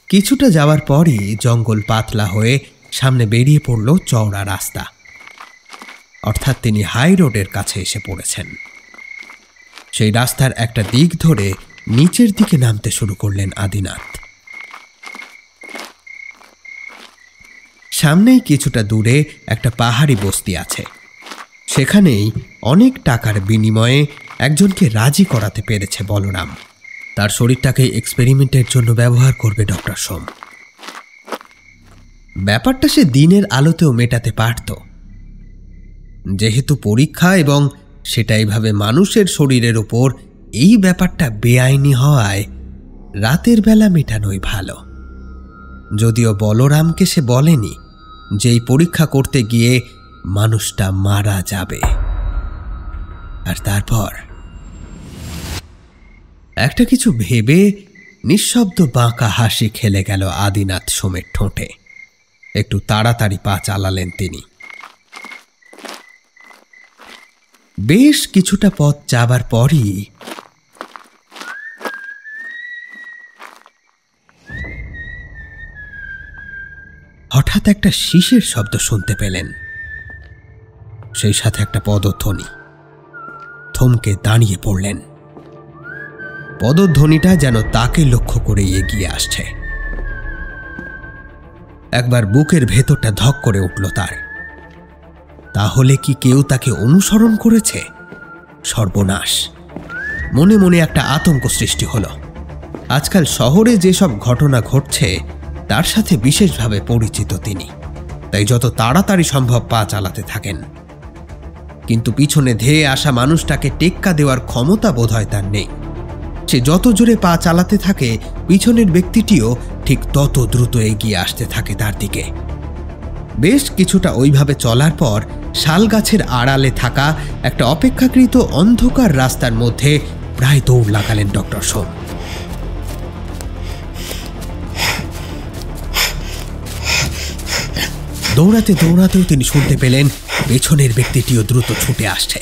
কিছুটা যাওয়ার পরই জঙ্গল পাতলা হয়ে সামনে বেরিয়ে পড়ল চওড়া রাস্তা, অর্থাৎ তিনি হাই রোডের কাছে এসে পড়েছেন। সেই রাস্তার একটা দিক ধরে নিচের দিকে নামতে শুরু করলেন আদিনাথ। সামনেই কিছুটা দূরে একটা পাহাড়ি বস্তি আছে। সেখানেই অনেক টাকার বিনিময়ে একজনকে রাজি করাতে পেরেছে বলরাম। তার শরীরটাকে এক্সপেরিমেন্টের জন্য ব্যবহার করবে ডক্টর সোম। ব্যাপারটা সে দিনের আলোতেও মেটাতে পারত। যেহেতু পরীক্ষা এবং সেটা এইভাবে মানুষের শরীরের ওপর, এই ব্যাপারটা বেআইনি হওয়ায় রাতের বেলা মেটানোই ভালো। যদিও বলরামকে সে বলেনি যে এই পরীক্ষা করতে গিয়ে মানুষটা মারা যাবে। আর তারপর একটা কিছু ভেবে নিঃশব্দ বাঁকা হাসি খেলে গেল আদিনাথ সোমের ঠোঁটে। একটু তাড়াতাড়ি পা চালালেন তিনি। বেশ কিছুটা পথ যাবার পরই হঠাৎ একটা শীষের শব্দ শুনতে পেলেন, সেই সাথে একটা পদধ্বনি। থমকে দাঁড়িয়ে পড়লেন। পদধ্বনিটা যেন তাকে লক্ষ্য করে এগিয়ে আসছে। একবার বুকের ভেতরটা ধক করে উঠল তার। তাহলে কি কেউ তাকে অনুসরণ করেছে? সর্বনাশ! মনে মনে একটা আতঙ্ক সৃষ্টি হলো। আজকাল শহরে যেসব ঘটনা ঘটছে তার সাথে বিশেষভাবে পরিচিত তিনি, তাই যত তাড়াতাড়ি সম্ভব পা চালাতে থাকেন। কিন্তু পিছনে ধেয়ে আসা মানুষটাকে টেক্কা দেওয়ার ক্ষমতা বোধহয় তার নেই। সে যত জোরে পা চালাতে থাকে, পিছনের ব্যক্তিটিও ঠিক তত দ্রুত এগিয়ে আসতে থাকে তার দিকে। বেশ কিছুটা ওইভাবে চলার পর শাল গাছের আড়ালে থাকা একটা অপেক্ষাকৃত অন্ধকার রাস্তার মধ্যে প্রায় দৌড় লাগালেন ডক্টর সোম। দৌড়াতে দৌড়াতেও তিনি শুনতে পেলেন পেছনের ব্যক্তিটিও দ্রুত ছুটে আসছে।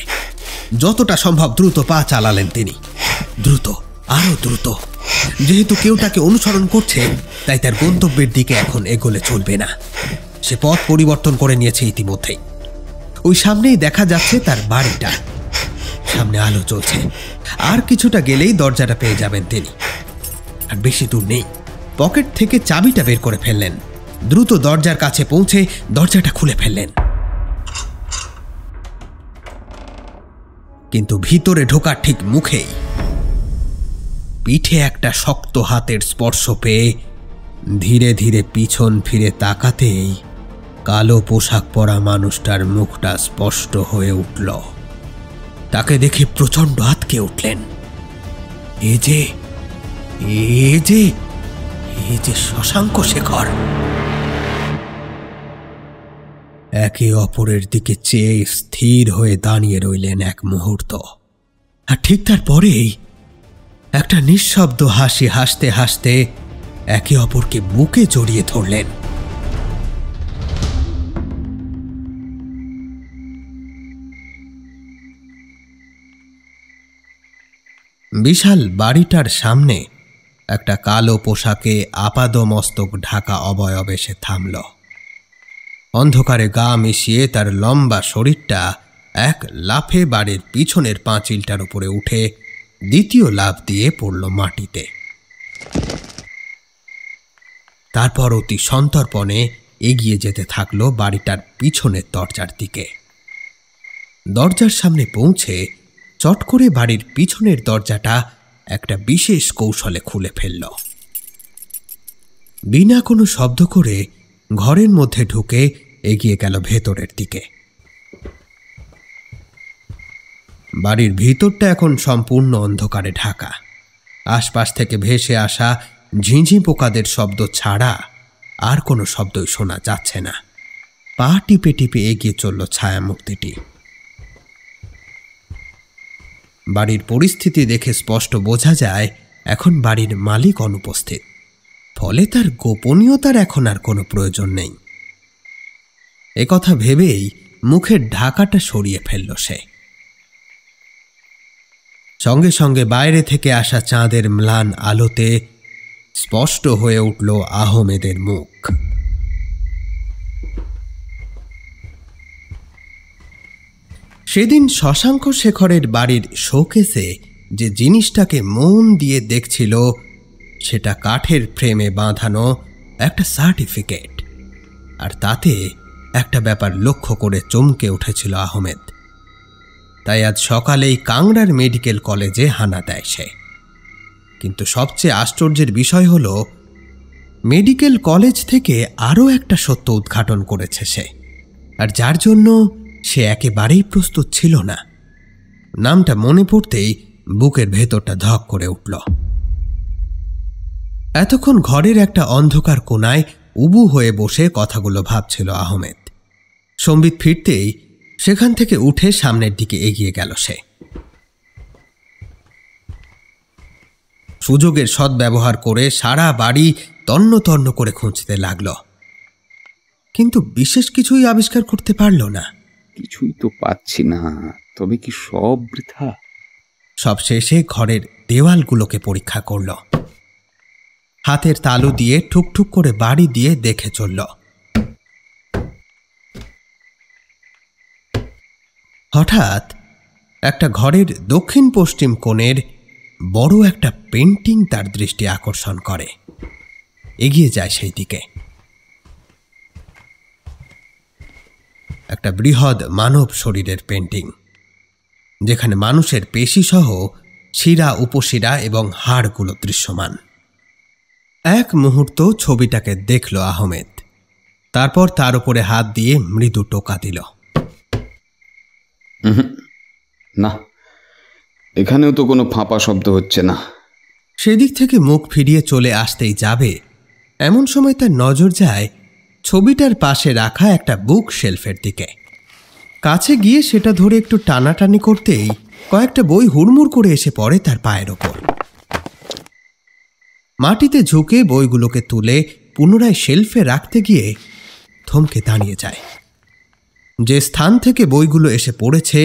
যতটা সম্ভব দ্রুত পা চালালেন তিনি। দ্রুত, আরো দ্রুত। যেহেতু কেউ তাকে অনুসরণ করছে, তাই তার গন্তব্যের দিকে এখন এগোলে চলবে না। সে পথ পরিবর্তন করে নিয়েছে ইতিমধ্যেই। ওই সামনেই দেখা যাচ্ছে তার বাড়িটা। সামনে আলো জ্বলছে। আর কিছুটা গেলেই দরজাটা পেয়ে যাবেন তিনি। আর বেশি দূর নেই। পকেট থেকে চাবিটা বের করে ফেললেন। দ্রুত দরজার কাছে পৌঁছে দরজাটা খুলে ফেললেন। কিন্তু ভিতরে ঢোকার ঠিক মুখেই পিঠে একটা শক্ত হাতের স্পর্শ পেয়ে ধীরে ধীরে পিছন ফিরে তাকাতেই কালো পোশাক পরা মানুষটার মুখটা স্পষ্ট হয়ে উঠল। তাকে দেখে প্রচণ্ড আঁতকে উঠলেন। এ যে শশাঙ্ক শেখর। একে অপরের দিকে চেয়ে স্থির হয়ে দাঁড়িয়ে রইলেন এক মুহূর্ত। আর ঠিক তারপরেই একটা নিঃশব্দ হাসি হাসতে হাসতে একে অপরকে বুকে জড়িয়ে ধরলেন। বিশাল বাড়িটার সামনে একটা কালো পোশাকে আপাদমস্তক ঢাকা অবয়ব এসে থামল। অন্ধকারে গা মিশিয়ে তার লম্বা শরীরটা এক লাফে বাড়ির পিছনের পাঁচিলটার উপরে উঠে দ্বিতীয় লাফ দিয়ে পড়ল মাটিতে। তারপর অতি সন্তর্পণে এগিয়ে যেতে থাকলো বাড়িটার পিছনের দরজার দিকে। দরজার সামনে পৌঁছে চট করে বাড়ির পিছনের দরজাটা একটা বিশেষ কৌশলে খুলে ফেলল। বিনা কোনো শব্দ করে ঘরের মধ্যে ঢুকে এগিয়ে গেল ভেতরের দিকে। বাড়ির ভিতরটা এখন সম্পূর্ণ অন্ধকারে ঢাকা। আশপাশ থেকে ভেসে আসা ঝিঁঝি পোকাদের শব্দ ছাড়া আর কোনো শব্দই শোনা যাচ্ছে না। পা টিপে টিপে এগিয়ে চলল ছায়ামূর্তিটি। বাড়ির পরিস্থিতি দেখে স্পষ্ট বোঝা যায় এখন বাড়ির মালিক অনুপস্থিত, ফলে তার গোপনীয়তার এখন আর কোনো প্রয়োজন নেই। একথা ভেবেই মুখের ঢাকাটা সরিয়ে ফেলল সে। সঙ্গে সঙ্গে বাইরে থেকে আসা চাঁদের ম্লান আলোতে স্পষ্ট হয়ে উঠল আহমেদের মুখ। সেদিন শশাঙ্ক শেখরের বাড়ির শোকেসে যে জিনিসটাকে মন দিয়ে দেখছিল সেটা কাঠের ফ্রেমে বাঁধানো একটা সার্টিফিকেট। আর তাতে একটা ব্যাপার লক্ষ্য করে চমকে উঠেছিল আহমেদ। তাই আজ সকালেই কাংড়ার মেডিকেল কলেজে হানা দেয় সে। কিন্তু সবচেয়ে আশ্চর্যের বিষয় হলো মেডিকেল কলেজ থেকে আরও একটা সত্য উদ্ঘাটন করেছে সে, আর যার জন্য সে একেবারেই প্রস্তুত ছিল না। নামটা মনে পড়তেই বুকের ভেতরটা ধক করে উঠল। এতক্ষণ ঘরের একটা অন্ধকার কোণায় উবু হয়ে বসে কথাগুলো ভাবছিল আহমেদ। সম্বিত ফিরতেই সেখান থেকে উঠে সামনের দিকে এগিয়ে গেল সে। সুযোগের সদ্ব্যবহার করে সারা বাড়ি তন্ন তন্ন করে খুঁজতে লাগল, কিন্তু বিশেষ কিছুই আবিষ্কার করতে পারল না। কিছুই তো পাচ্ছি না, তবে কি সব বৃথা? সব শেষে ঘরের দেওয়ালগুলোকে পরীক্ষা করল। হাতের তালু দিয়ে ঠুকঠুক করে বাড়ি দিয়ে দেখে চলল। হঠাৎ একটা ঘরের দক্ষিণ পশ্চিম কোণের বড় একটা পেন্টিং তার দৃষ্টি আকর্ষণ করে। এগিয়ে যায় সেই দিকে। একটা বৃহৎ মানব শরীরের পেন্টিং, যেখানে মানুষের পেশিসহ শিরা, উপশিরা এবং হাড়গুলো দৃশ্যমান। এক মুহূর্ত ছবিটাকে দেখল আহমেদ, তারপর তার উপরে হাত দিয়ে মৃদু টোকা দিল। না, এখানেও তো কোনো ফাঁপা শব্দ হচ্ছে না। সেদিক থেকে মুখ ফিরিয়ে চলে আসতেই যাবে, এমন সময় তার নজর যায় ছবিটার পাশে রাখা একটা বুক শেলফের দিকে। কাছে গিয়ে সেটা ধরে একটু টানাটানি করতেই কয়েকটা বই হুড়মুড় করে এসে পড়ে তার পায়ের ওপর। মাটিতে ঝুঁকে বইগুলোকে তুলে পুনরায় শেলফে রাখতে গিয়ে থমকে দাঁড়িয়ে যায়। যে স্থান থেকে বইগুলো এসে পড়েছে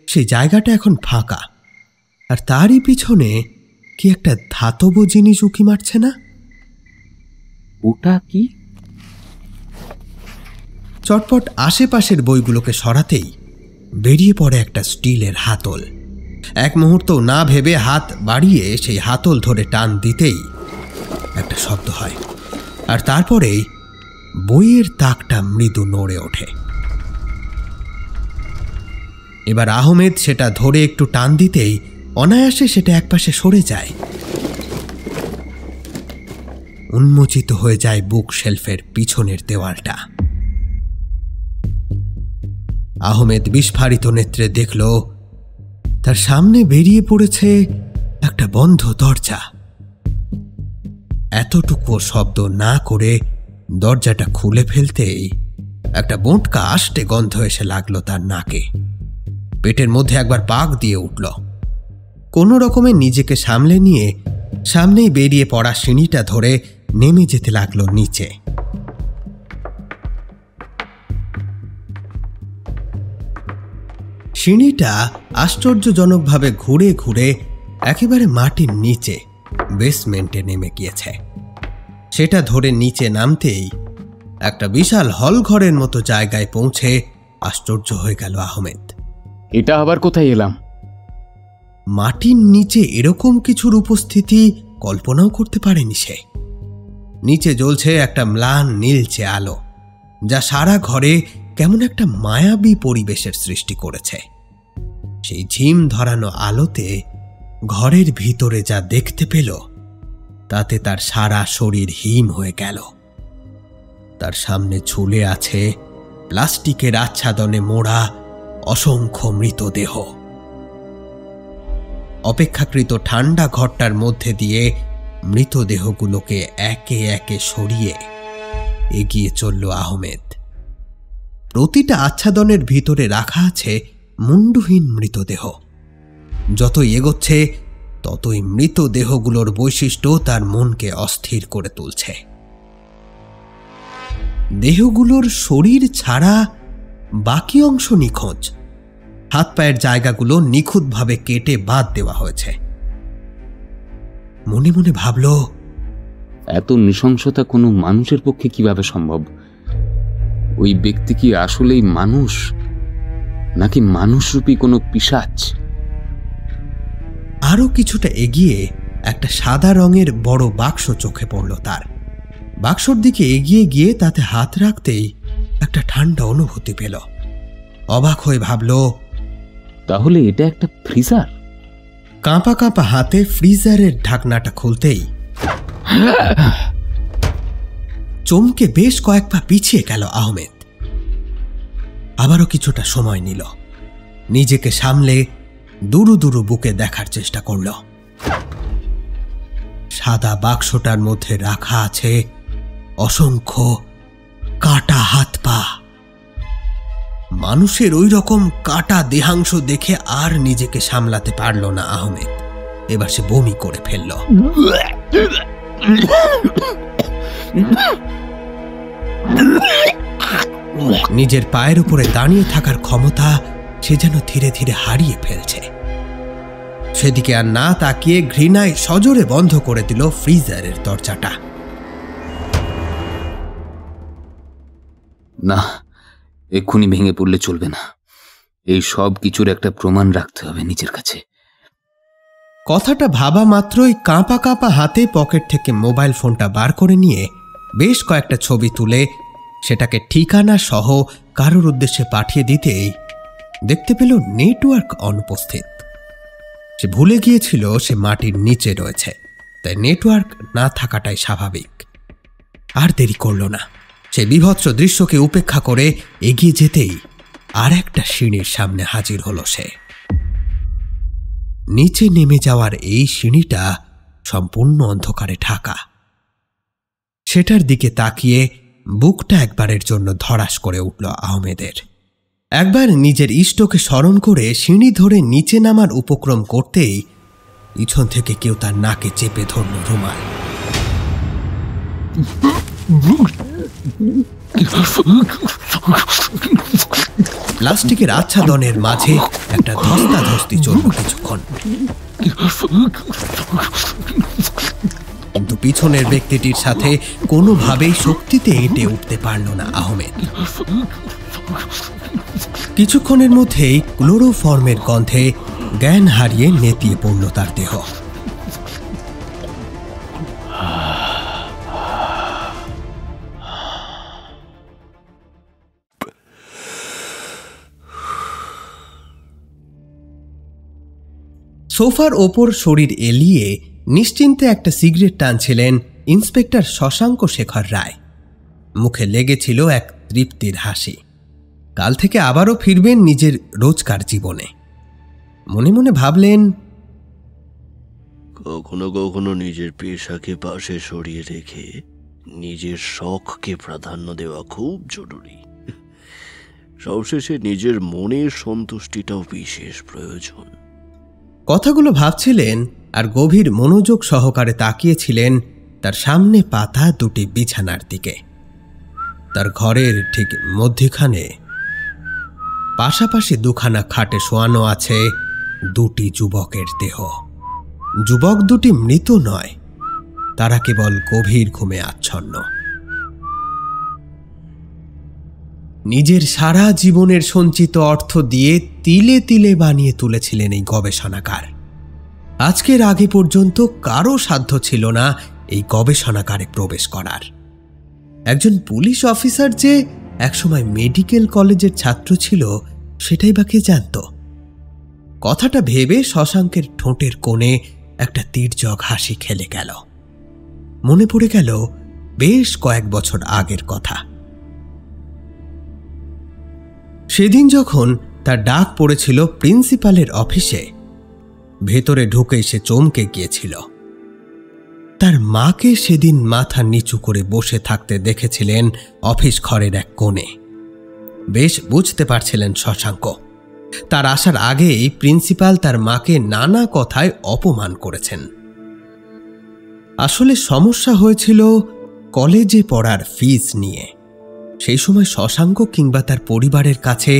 সেই জায়গাটা এখন ফাঁকা, আর তারই পিছনে কি একটা ধাতব জিনিস উঁকি মারছে না? ওটা কি? চটপট আশেপাশের বইগুলোকে সরাতেই বেরিয়ে পড়ে একটা স্টিলের হাতল। এক মুহূর্ত না ভেবে হাত বাড়িয়ে সেই হাতল ধরে টান দিতেই একটা শব্দ হয়, আর তারপরেই বইয়ের তাকটা মৃদু নড়ে ওঠে। এবার আহমেদ সেটা ধরে একটু টান দিতেই অনায়াসে সেটা একপাশে সরে যায়। উন্মোচিত হয়ে যায় বুক শেলফের পিছনের দেওয়ালটা। আহমেদ বিস্ফারিত নেত্রে দেখল তার সামনে বেরিয়ে পড়েছে একটা বন্ধ দরজা। এতটুকু শব্দ না করে দরজাটা খুলে ফেলতেই একটা বোঁটকা আষ্টে গন্ধ এসে লাগলো তার নাকে। পেটের মধ্যে একবার পাক দিয়ে উঠল। কোনো রকমে নিজেকে সামলে নিয়ে সামনেই বেরিয়ে পড়া সিঁড়িটা ধরে নেমে যেতে লাগলো নিচে। সিঁড়িটা আশ্চর্যজনকভাবে ঘুরে ঘুরে একেবারে মাটির নিচে বেসমেন্টে নেমে গিয়েছে। সেটা ধরে নিচে নামতেই একটা বিশাল হল ঘরের মতো জায়গায় পৌঁছে আশ্চর্য হয়ে গেল আহমেদ। এটা আবার কোথায় এলাম? মাটির নিচে এরকম কিছুর উপস্থিতি কল্পনাও করতে পারেনি সে। নিচে জ্বলছে একটা ম্লান নীলচে আলো, যা সারা ঘরে কেমন একটা মায়াবী পরিবেশের সৃষ্টি করেছে। সেই ঝিম ধরানো আলোতে ঘরের ভিতরে যা দেখতে পেল তাতে তার সারা শরীর হিম হয়ে গেল। তার সামনে ঝুলে আছে প্লাস্টিকের আচ্ছাদনে মোড়া অসংখ্য মৃতদেহ। অপেক্ষাকৃত ঠান্ডা ঘরটার মধ্যে দিয়ে মৃতদেহগুলোকে একে একে সরিয়ে এগিয়ে চলল আহমেদ। প্রতিটা আচ্ছাদনের ভিতরে রাখা আছে মুন্ডুহীন মৃতদেহ। যতই এগোচ্ছে ততই মৃতদেহগুলোর বৈশিষ্ট্য তার মনকে অস্থির করে তুলছে। দেহগুলোর শরীর ছাড়া বাকি অংশ নিখোঁজ। হাত পায়ের জায়গাগুলো নিখুঁতভাবে কেটে বাদ দেওয়া হয়েছে। মনে মনে ভাবল, এত নৃশংসতা কোনো মানুষের পক্ষে কিভাবে সম্ভব? ওই ব্যক্তি কি আসলেই মানুষ, নাকি মানুষরূপী কোনো পিশাচ? আরো কিছুটা এগিয়ে একটা সাদা রঙের বড় বাক্স চোখে পড়ল তার। বাক্সর দিকে এগিয়ে গিয়ে তাতে হাত রাখতেই একটা ঠান্ডা অনুভূতি পেল। অবাক হয়ে ভাবল, তাহলে এটা একটা ফ্রিজার? কাঁপা কাঁপা হাতে ফ্রিজারের ঢাকনাটা খুলতেই চমকে বেশ কয়েক পা পিছিয়ে গেল আহমেদ। আবারও কিছুটা সময় নিল, নিজেকে সামলে দুরু দুরু বুকে দেখার চেষ্টা করল। সাদা বাক্সটার মধ্যে রাখা আছে অসংখ্য কাটা হাত পা। মানুষের ওই রকম কাটা দেহাংশ দেখে আর নিজেকে সামলাতে পারল না আহমেদ। এবার সে বমি করে ফেলল। নিজের পায়ের উপরে দাঁড়িয়ে থাকার ক্ষমতা সে যেন ধীরে ধীরে হারিয়ে ফেলছে। সেদিকে আর না তাকিয়ে ঘৃণায় সজোরে বন্ধ করে দিল ফ্রিজারের দরজাটা। না, এক্ষুনি ভেঙে পড়লে চলবে না। এই সব কিছুর একটা প্রমাণ রাখতে হবে নিজের কাছে। কথাটা ভাবা মাত্রই কাঁপা কাঁপা হাতে পকেট থেকে মোবাইল ফোনটা বার করে নিয়ে বেশ কয়েকটা ছবি তুলে সেটাকে ঠিকানা সহ কারোর উদ্দেশ্যে পাঠিয়ে দিতেই দেখতে পেল নেটওয়ার্ক অনুপস্থিত। সে ভুলে গিয়েছিল সে মাটির নিচে রয়েছে, তাই নেটওয়ার্ক না থাকাটাই স্বাভাবিক। আর দেরি করল না, সে বিভৎস দৃশ্যকে উপেক্ষা করে এগিয়ে যেতেই আর একটা সিঁড়ির সামনে হাজির হলো সে। নিচে নেমে যাওয়ার এই সিঁড়িটা সম্পূর্ণ অন্ধকারে ঢাকা। সেটার দিকে তাকিয়ে বুকটা একবারের জন্য ধড়াস করে উঠল আহমেদের। একবার নিজের ইষ্টকে স্মরণ করে সিঁড়ি ধরে নিচে নামার উপক্রম করতেই পিছন থেকে কেউ তার নাকে চেপে ধরল রুমাল। প্লাস্টিকের আচ্ছাদনের মাঝে একটা ধস্তাধস্তি চলল কিছুক্ষণ, কিন্তু পিছনের ব্যক্তিটির সাথে কোনোভাবেই শক্তিতে এঁটে উঠতে পারল না আহমেদ। কিছুক্ষণের মধ্যেই ক্লোরোফর্মের গন্ধে জ্ঞান হারিয়ে নেতিয়ে পড়ল তার দেহ। সোফার ওপর শরীর এলিয়ে নিশ্চিন্তে একটা সিগারেট টানছিলেন ইন্সপেক্টর শশাঙ্ক শেখর রায়। মুখে লেগেছিল এক তৃপ্তির হাসি। কাল থেকে আবারও ফিরবেন নিজের রোজকার জীবনে। মনে মনে ভাবলেন, কখনো কখনো নিজের পেশাকে পাশে সরিয়ে রেখে নিজের শখকে প্রাধান্য দেওয়া খুব জরুরি। সবশেষে নিজের মনের সন্তুষ্টিটাও বিশেষ প্রয়োজন। কথাগুলো ভাবছিলেন আর গভীর মনোযোগ সহকারে তাকিয়েছিলেন তার সামনে পাতা দুটি বিছানার দিকে। তার ঘরের ঠিক মধ্যখানে পাশাপাশি দুখানা খাটে শোয়ানো আছে দুটি যুবকের দেহ। যুবক দুটি মৃত নয়, তারা কেবল গভীর ঘুমে আচ্ছন্ন। নিজের সারা জীবনের সঞ্চিত অর্থ দিয়ে তিলে তিলে বানিয়ে তুলেছিলেন এই গবেষণাগার। আজকের আগে পর্যন্ত কারো সাধ্য ছিল না এই গবেষণাগারে প্রবেশ করার। একজন পুলিশ অফিসার যে একসময় মেডিকেল কলেজের ছাত্র ছিল সেটাই বা কে জানত। কথাটা ভেবে শশাঙ্কের ঠোঁটের কোণে একটা তীর্যক হাসি খেলে গেল। মনে পড়ে গেল বেশ কয়েক বছর আগের কথা। সেদিন যখন তার ডাক পড়েছিল প্রিন্সিপালের অফিসে, ভেতরে ঢুকে সে চমকে গিয়েছিল। তার মাকে সেদিন মাথা নিচু করে বসে থাকতে দেখেছিলেন অফিস ঘরের এক কোণে। বেশ বুঝতে পারছিলেন শশাঙ্ক, তার আসার আগেই প্রিন্সিপাল তার মাকে নানা কথায় অপমান করেছেন। আসলে সমস্যা হয়েছিল কলেজে পড়ার ফিস নিয়ে। সেই সময় শশাঙ্ক কিংবা তার পরিবারের কাছে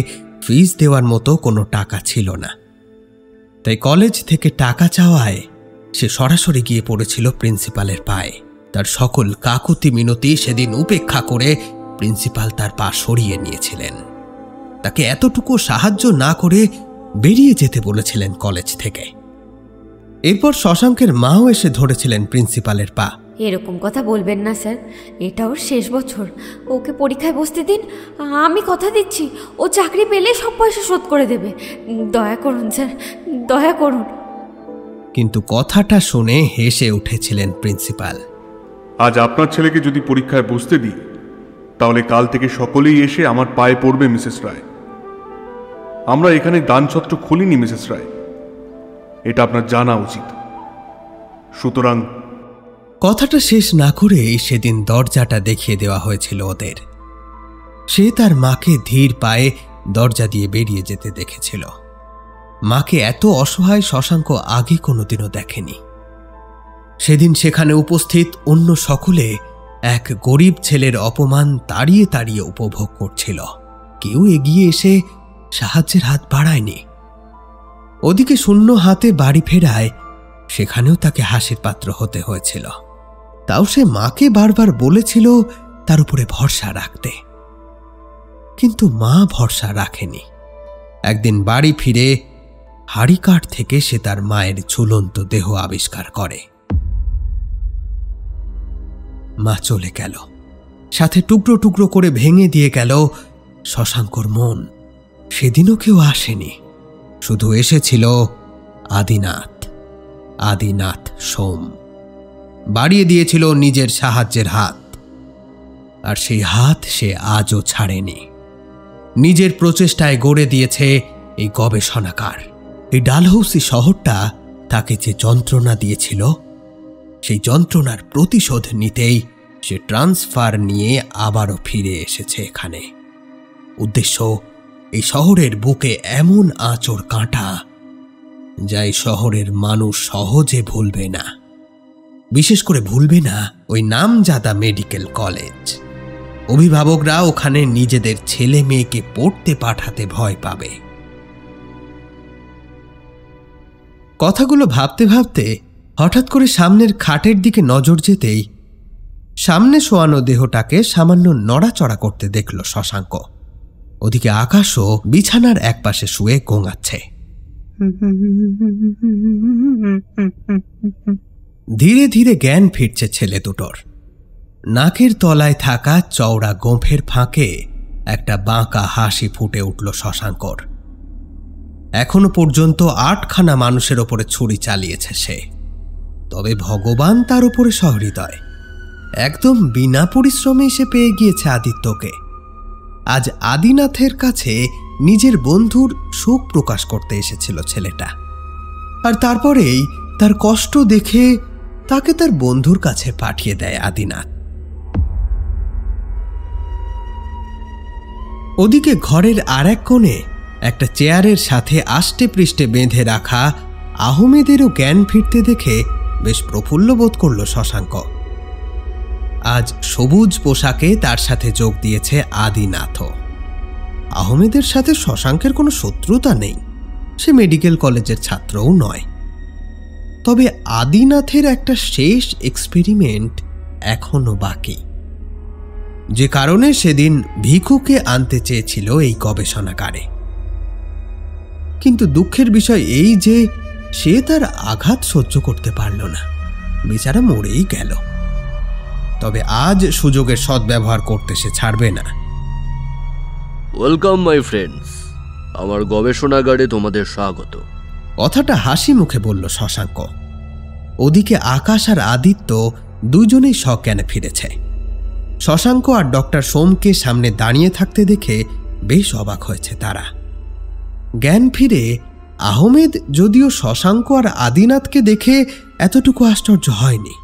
ফিস দেওয়ার মতো কোনো টাকা ছিল না। তাই কলেজ থেকে টাকা চাওয়ায় সে সরাসরি গিয়ে পড়েছিল প্রিন্সিপালের পায়ে। তার সকল কাকুতি মিনতি সেদিন উপেক্ষা করে প্রিন্সিপাল তার পা সরিয়ে নিয়েছিলেন। তাকে এতটুকু সাহায্য না করে বেরিয়ে যেতে বলেছিলেন কলেজ থেকে। এরপর শশাঙ্কের মাও এসে ধরেছিলেন প্রিন্সিপালের পা। এরকম কথা বলবেন না স্যার, এটা ওর শেষ বছর, ওকে পরীক্ষায় বসতে দিন। আমি কথা দিচ্ছি ও চাকরি পেলে সব পয়সা শোধ করে দেবে। দয়া করুন স্যার, দয়া করুন। কিন্তু কথাটা শুনে হেসে উঠেছিলেন প্রিন্সিপাল। আজ আপনার ছেলেকে যদি পরীক্ষায় বসতে দিই তাহলে কাল থেকে সকলেই এসে আমার পায়ে পড়বে মিসেস রায়। আমরা এখানে দানছত্র খুলিনি মিসেস রায়, এটা আপনার জানা উচিত। সুতরাং কথাটা শেষ না করেই সেদিন দরজাটা দেখিয়ে দেওয়া হয়েছিল ওদের। সে তার মাকে ধীর পায়ে দরজা দিয়ে বেরিয়ে যেতে দেখেছিল। মাকে এত অসহায় শশাঙ্ক আগে কোনোদিনও দেখেনি। সেদিন সেখানে উপস্থিত অন্য সকলে এক গরিব ছেলের অপমান তাড়িয়ে তাড়িয়ে উপভোগ করছিল। কেউ এগিয়ে এসে সাহায্যের হাত বাড়ায়নি। ওদিকে শূন্য হাতে বাড়ি ফেরায় সেখানেও তাকে হাসির পাত্র হতে হয়েছিল। তাও সে মাকে বারবার বলেছিল তার উপরে ভরসা রাখতে, কিন্তু মা ভরসা রাখেনি। একদিন বাড়ি ফিরে হাড়িকাঠ থেকে সে তার মায়ের ঝুলন্ত দেহ আবিষ্কার করে। মা চলে গেল, সাথে টুকরো টুকরো করে ভেঙে দিয়ে গেল শশাঙ্কর মন। সেদিনও কেউ আসেনি, শুধু এসেছিল আদিনাথ সোম। বাড়িয়ে দিয়েছিল নিজের সাহায্যের হাত, আর সেই হাত সে আজও ছাড়েনি। নিজের প্রচেষ্টায় গড়ে দিয়েছে এই গবেষণাগার। এই ডালহৌসি শহরটা তাকে যে যন্ত্রণা দিয়েছিল, সেই যন্ত্রণার প্রতিশোধ নিতেই সে ট্রান্সফার নিয়ে আবারও ফিরে এসেছে এখানে। উদ্দেশ্য এই শহরের বুকে এমন আঁচড় কাঁটা যা এই শহরের মানুষ সহজে ভুলবে না। বিশেষ করে ভুলবে না ওই নামজাদা মেডিকেল কলেজ। অভিভাবকরা ওখানে নিজেদের ছেলে মেয়েকে পড়তে পাঠাতে ভয় পাবে। কথাগুলো ভাবতে ভাবতে হঠাৎ করে সামনের খাটের দিকে নজর যেতেই সামনে শোয়ানো দেহটাকে সামান্য নড়াচড়া করতে দেখল শশাঙ্ক। ওদিকে আকাশও বিছানার একপাশে শুয়ে গোঙাচ্ছে। ধীরে ধীরে জ্ঞান ফিরছে ছেলে দুটোর। নাকের তলায় থাকা চওড়া গোঁফের ফাঁকে একটা বাঁকা হাসি ফুটে উঠল শশাঙ্কর। এখনো পর্যন্ত 8খানা মানুষের ওপরে ছুরি চালিয়েছে সে, তবে ভগবান তার উপরে সহৃদয়। একদম বিনা পরিশ্রমে সে পেয়ে গিয়েছে আদিত্যকে। আজ আদিনাথের কাছে নিজের বন্ধুর শোক প্রকাশ করতে এসেছিল ছেলেটা, আর তারপরেই তার কষ্ট দেখে তাকে তার বন্ধুর কাছে পাঠিয়ে দেয় আদিনাথ। ওদিকে ঘরের আর এক কোণে একটা চেয়ারের সাথে আষ্টে পৃষ্ঠে বেঁধে রাখা আহমেদেরও জ্ঞান ফিরতে দেখে বেশ প্রফুল্ল বোধ করল শশাঙ্ক। আজ সবুজ পোশাকে তার সাথে যোগ দিয়েছে আদিনাথও। আহমেদের সাথে শশাঙ্কের কোনো শত্রুতা নেই, সে মেডিকেল কলেজের ছাত্রও নয়। তবে আদিনাথের একটা শেষ এক্সপেরিমেন্ট এখনো বাকি, যে কারণে সেদিন ভিখুকে আনতে চেয়েছিল এই গবেষণাগারে। কিন্তু দুঃখের বিষয় এই যে সে তার আঘাত সহ্য করতে পারল না, বেচারা মরেই গেল। তবে আজ সুযোগের সদ্ব্যবহার করতে সে ছাড়বে না। ওয়েলকাম মাই ফ্রেন্ডস, আমার গবেষণাগারে তোমাদের স্বাগত। কথাটা হাসি মুখে বলল শশাঙ্ক। ওদিকে আকাশ আর আদিত্য দুজনেই সজ্ঞানে ফিরেছে। শশাঙ্ক আর ডক্টর সোমকে সামনে দাঁড়িয়ে থাকতে দেখে বেশ অবাক হয়েছে তারা। জ্ঞান ফিরে আহমেদ যদিও শশাঙ্ক আর আদিনাথকে দেখে এতটুকু আশ্চর্য হয়নি।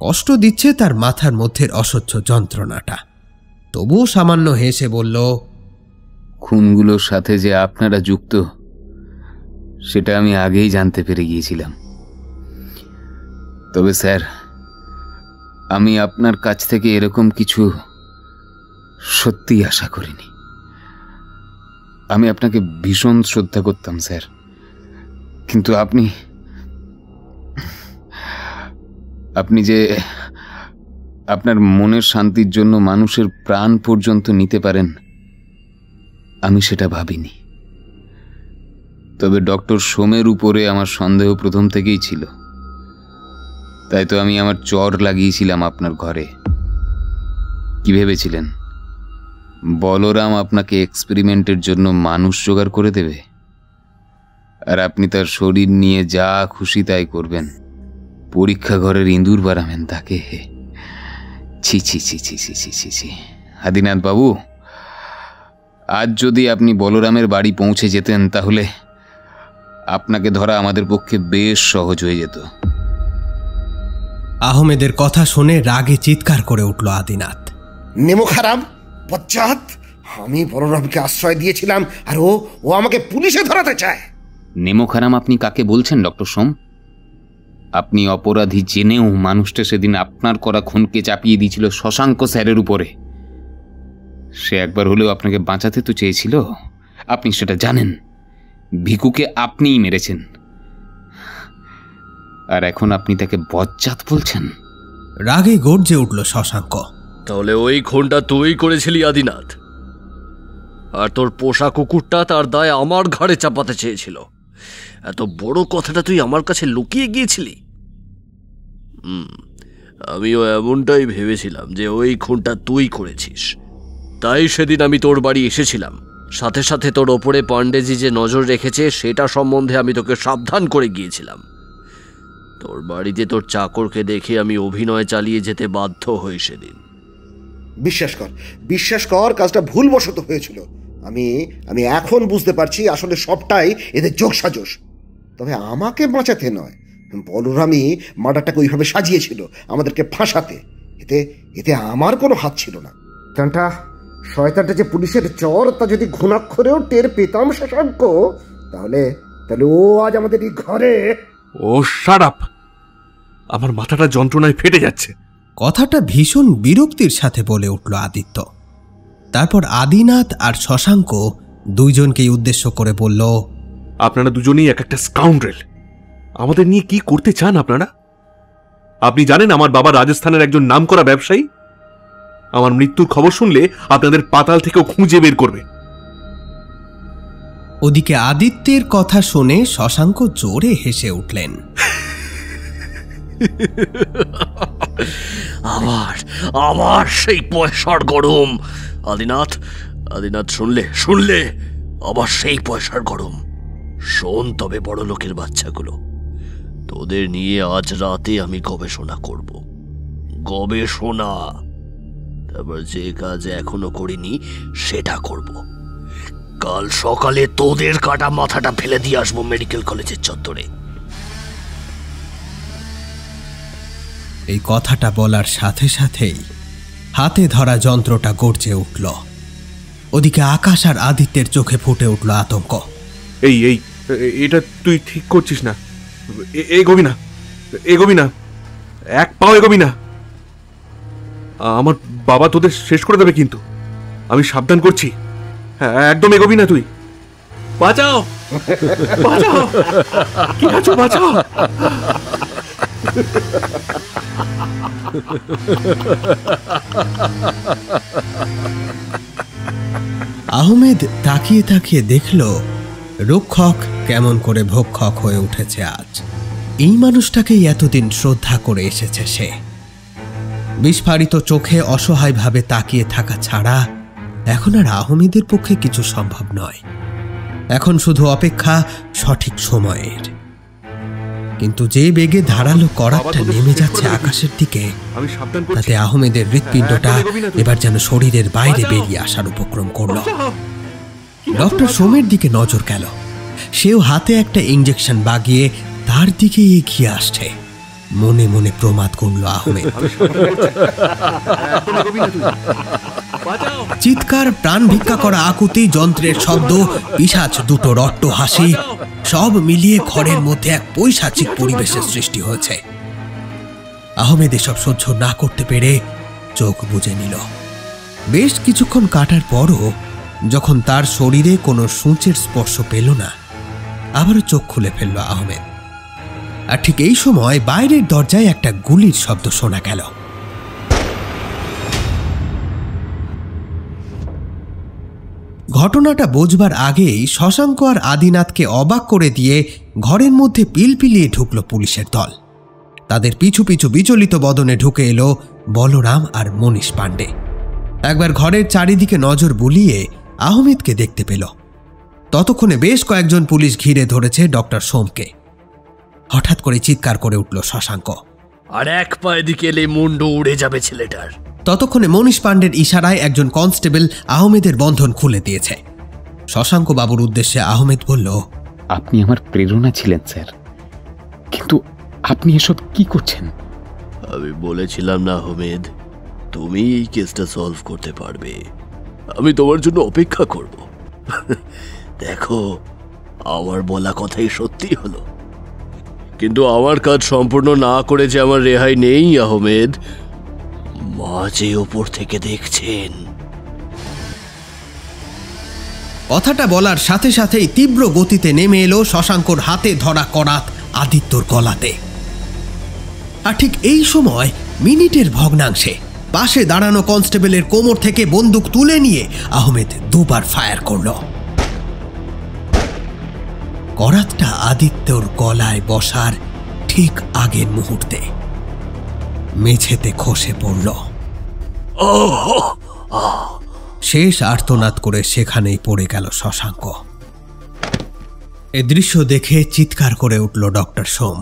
কষ্ট দিচ্ছে তার মাথার মধ্যে অসহ্য যন্ত্রণাটা, তবুও সামান্য হেসে বলল, খুনগুলোর সাথে যে আপনারা যুক্ত সেটা আমি আগেই জানতে পেরে গিয়েছিলাম। তবে স্যার, আমি আপনার কাছ থেকে এরকম কিছু সত্যি আশা করিনি। আমি আপনাকে ভীষণ শ্রদ্ধা করতাম স্যার, কিন্তু আপনি যে আপনার মনের শান্তির জন্য মানুষের প্রাণ পর্যন্ত নিতে পারেন, আমি সেটা ভাবিনি। তবে ডক্টর সোমের উপরে আমার সন্দেহ প্রথম থেকেই ছিল, তাই তো আমি আমার চর লাগিয়েছিলাম আপনার ঘরে। কি ভেবেছিলেন বলরাম আপনাকে এক্সপেরিমেন্টের জন্য মানুষ জোগাড় করে দেবে, আর আপনি তার শরীর নিয়ে যা খুশি তাই করবেন, পরীক্ষা ঘরের ইঁদুর বানাবেন তাকে? ছি ছি ছি ছি ছি ছি ছি ছি। আদিনাথ বাবু, আজ যদি আপনি বলরামের বাড়ি পৌঁছে যেতেন তাহলে আপনাকে ধরা আমাদের পক্ষে বেশ সহজ হয়ে যেত। আহমেদের কথা শুনে রাগে চিৎকার করে উঠল আদিনাথ। নেমো খারাপ বজ্জাত, আমি বলরামকে আশ্রয় দিয়েছিলাম আর ও আমাকে পুলিশে ধরাতে চায়। নেমো খারাম আপনি কাকে বলছেন ডক্টর সোম? আপনি অপরাধী জেনেও মানুষটা সেদিন আপনার করা খুনকে চাপিয়ে দিয়েছিল শশাঙ্ক স্যারের উপরে। সে একবার হলেও আপনাকে বাঁচাতে তো চেয়েছিল, আপনি সেটা জানেন। ভিকুকে আপনিই মেরেছেন, আর এখন আপনি তাকে বজ্জাত বলছেন? রাগে গর্জে উঠল শশাঙ্ক। তাহলে ওই খুনটা তুই করেছিলি আদিনাথ? আর তোর পোষা কুকুরটা তার দায় আমার ঘাড়ে চাপাতে চেয়েছিল। এত বড় কথাটা তুই আমার কাছে লুকিয়ে গিয়েছিলি? আমিও এমনটাই ভেবেছিলাম যে ওই খুনটা তুই করেছিস। তাই সেদিন আমি তোর বাড়ি এসেছিলাম। সাথে সাথে তোর ওপরে পাণ্ডেজি যে নজর রেখেছে সেটা সম্বন্ধে আমি তোকে সাবধান করে গিয়েছিলাম। তোর বাড়িতে তোর চাকরকে দেখে আমি অভিনয় চালিয়ে যেতে বাধ্য হই সেদিন। বিশ্বাস কর কাজটা ভুলবশত হয়েছিল। আমি এখন বুঝতে পারছি আসলে সবটাই এদের যোগসাজশ। তবে আমাকে বাঁচাতে নয়, বলরামই মার্ডারটাকে ওইভাবে সাজিয়েছিল আমাদেরকে ফাঁসাতে। এতে আমার কোনো হাত ছিল না। শয়তানটা যে পুলিশের চর তা যদি ঘুণাক্ষরেও টের পেতাম শশাঙ্ক, তাহলে ও আজ আমাদের এই ঘরে। ও শাট আপ! আমার মাথাটা যন্ত্রণায় ফেটে যাচ্ছে। কথাটা ভীষণ বিরক্তির সাথে বলে উঠল আদিত্য। তারপর আদিনাথ আর শশাঙ্ক দুইজনকেই উদ্দেশ্য করে বলল, আপনারা দুজনেই এক একটা স্কাউন্ড্রেল। আমাদের নিয়ে কি করতে চান আপনারা? আপনি জানেন আমার বাবা রাজস্থানের একজন নামকরা ব্যবসায়ী। আমার মৃত্যুর খবর শুনলে আপনাদের পাতাল থেকেও খুঁজে বের করবে। ওদিকে আদিত্যের কথা শুনে শশাঙ্ক জোরে হেসে উঠলেন। আবার সেই পয়সার গরম। আদিনাথ শুনলে আবার সেই পয়সার গরম। শোন তবে বড় লোকের বাচ্চাগুলো, তোদের নিয়ে আজ রাতে আমি গবেষণা করব। তারপর যে কাজ এখনো করিনি সেটা করব। কাল সকালে তোদের কাটা মাথাটা ফেলে দিয়ে আসবো মেডিকেল কলেজের চত্বরে। এই কথাটা বলার সাথে সাথেই হাতে ধরা যন্ত্রটা গর্জে উঠল। ওদিকে আকাশ আর আদিত্যের চোখে ফুটে উঠল আতঙ্ক। এই এটা তুই ঠিক করছিস না। এগোবি না, এক পাও এগোবি না। আমার বাবা তোদের শেষ করে দেবে কিন্তু, আমি সাবধান করছি। হ্যাঁ, একদম এগোবি না তুই। বাঁচাও, কি আছো, বাঁচাও। আহমেদ তাকিয়ে তাকিয়ে দেখল রক্ষক কেমন করে ভক্ষক হয়ে উঠেছে আজ। এই মানুষটাকেই এতদিন শ্রদ্ধা করে এসেছে সে। বিস্ফারিত চোখে অসহায়ভাবে তাকিয়ে থাকা ছাড়া এখন আর আহমেদের পক্ষে কিছু সম্ভব নয়। এখন শুধু অপেক্ষা সঠিক সময়ের। কিন্তু যে বেগে ধারালো করাতটা নেমে যাচ্ছে আকাশের দিকে, তাতে আহমেদের হৃৎপিণ্ডটা এবার যেন শরীরের বাইরে বেরিয়ে আসার উপক্রম করল। ডক্টর সোমের দিকে নজর গেল। সেও হাতে একটা ইঞ্জেকশন বাগিয়ে তার দিকে এগিয়ে আসছে। মনে মনে প্রমাদ করল আহমেদ। চিৎকার, প্রাণ ভিক্ষা করা আকুতি, যন্ত্রের শব্দ, পিশাচ দুটো রট্ট হাসি, সব মিলিয়ে ঘরের মধ্যে এক পৈশাচিক পরিবেশের সৃষ্টি হয়েছে। আহমেদ এসব সহ্য না করতে পেরে চোখ বুজে নিল। বেশ কিছুক্ষণ কাটার পরও যখন তার শরীরে কোনো সূঁচের স্পর্শ পেল না, আবারও চোখ খুলে ফেলল আহমেদ। আর ঠিক এই সময় বাইরের দরজায় একটা গুলির শব্দ শোনা গেল। ঘটনাটা বোঝবার আগেই শশাঙ্ক আর আদিনাথকে অবাক করে দিয়ে ঘরের মধ্যে পিলপিলিয়ে ঢুকল পুলিশের দল। তাদের পিছু পিছু বিচলিত বদনে ঢুকে এলো বলরাম আর মনীষ পাণ্ডে। একবার ঘরের চারিদিকে নজর বুলিয়ে আহমেদকে দেখতে পেল। ততক্ষণে বেশ কয়েকজন পুলিশ ঘিরে ধরেছে ডক্টর সোমকে। হঠাৎ করে চিৎকার করে উঠল শশাঙ্ক, আর এক পায়ে দিকে এলে মুন্ডু উড়ে যাবে ছেলেটার। ততক্ষণে মনীষ পাণ্ডের ইশারায় একজন কনস্টেবল আহমেদের বন্ধন খুলে দিয়েছে। শশাঙ্ক বাবুর উদ্দেশ্যে আহমেদ বলল, আপনি আমার প্রেরণা ছিলেন স্যার, কিন্তু আপনি এসব কি করছেন? আমি বলেছিলাম না আহমেদ, তুমি এই কেসটা সলভ করতে পারবে। আমি তোমার জন্য অপেক্ষা করব। দেখো, আমার বলা কথাই সত্যি হলো। কিন্তু আমার কাজ সম্পূর্ণ না করে যে আমার রেহাই নেই আহমেদ। মাঝে ওপর থেকে দেখছেন। কথাটা বলার সাথে সাথেই তীব্র গতিতে নেমে এলো শশাঙ্কর হাতে ধরা করাত আদিত্যর গলাতে। আর ঠিক এই সময় মিনিটের ভগ্নাংশে পাশে দাঁড়ানো কনস্টেবলের কোমর থেকে বন্দুক তুলে নিয়ে আহমেদ দুবার ফায়ার করল। করাতটা আদিত্যর গলায় বসার ঠিক আগের মুহূর্তে মেঝেতে খসে পড়ল। শেষ আর্তনাদ করে সেখানেই পড়ে গেল শশাঙ্ক। এ দৃশ্য দেখে চিৎকার করে উঠল ডক্টর সোম।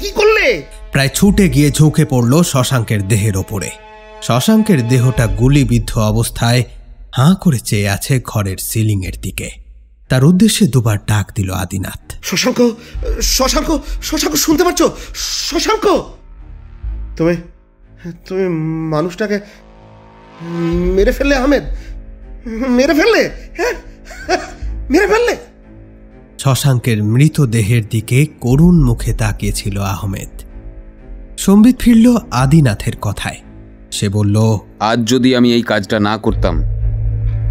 কি করলে? প্রায় ছুটে গিয়ে ঝুঁকে পড়ল শশাঙ্কের দেহের ওপরে। শশাঙ্কের দেহটা গুলিবিদ্ধ অবস্থায় হাঁ করে চেয়ে আছে ঘরের সিলিং এর দিকে। তার উদ্দেশ্যে দুবার ডাক দিল আদিনাথ। শশাঙ্ক, শশাঙ্ক, শশাঙ্ক, শুনতে পাচ্ছ? শশাঙ্ক, তুমি তুমি মানুষটাকে মেরে ফেললে আহমেদ, মেরে ফেললে, হ্যাঁ মেরে ফেললে। শশাঙ্কের মৃতদেহের দিকে করুণ মুখে তাকিয়েছিল আহমেদ। সম্বিত ফিরল আদিনাথের কথায়। সে বলল, আজ যদি আমি এই কাজটা না করতাম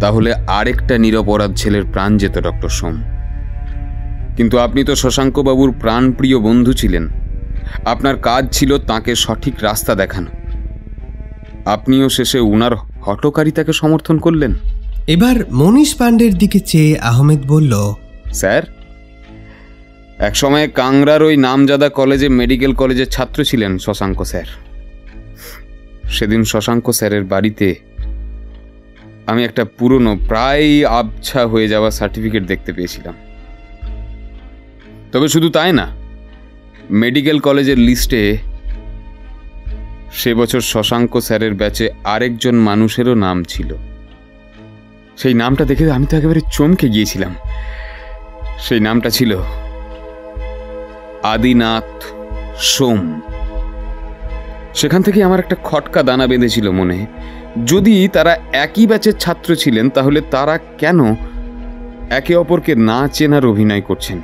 তাহলে আরেকটা নিরপরাধ ছেলের প্রাণ যেত ডক্টর সোম। কিন্তু আপনি তো শশাঙ্কবাবুর প্রাণপ্রিয় বন্ধু ছিলেন। আপনার কাজ ছিল তাকে সঠিক রাস্তা দেখানো। আপনিও শেষে উনার হঠকারিতাকে সমর্থন করলেন। এবার মনীষ পাণ্ডের দিকে চেয়ে আহমেদ বলল, স্যার, এক সময়ে কাংড়ার ওই নামজাদা কলেজে মেডিকেল কলেজের ছাত্র ছিলেন শশাঙ্ক স্যার। সেদিন শশাঙ্ক স্যারের বাড়িতে আমি একটা পুরনো প্রায় আবছা হয়ে যাওয়া সার্টিফিকেট দেখতে পেয়েছিলাম। তবে শুধু তাই না, মেডিকেল কলেজের লিস্টে সে বছর শশাঙ্ক স্যারের ব্যাচে আরেকজন মানুষেরও নাম ছিল। সেই নামটা দেখে আমি তো একেবারে চমকে গিয়েছিলাম। সেই নামটা ছিল আদিনাথ সোম। সেখান থেকে আমার একটা খটকা দানা বেঁধেছিল মনে। যদি তারা একই ব্যাচের ছাত্র ছিলেন তাহলে তারা কেন একে অপরকে না চেনার অভিনয় করছেন?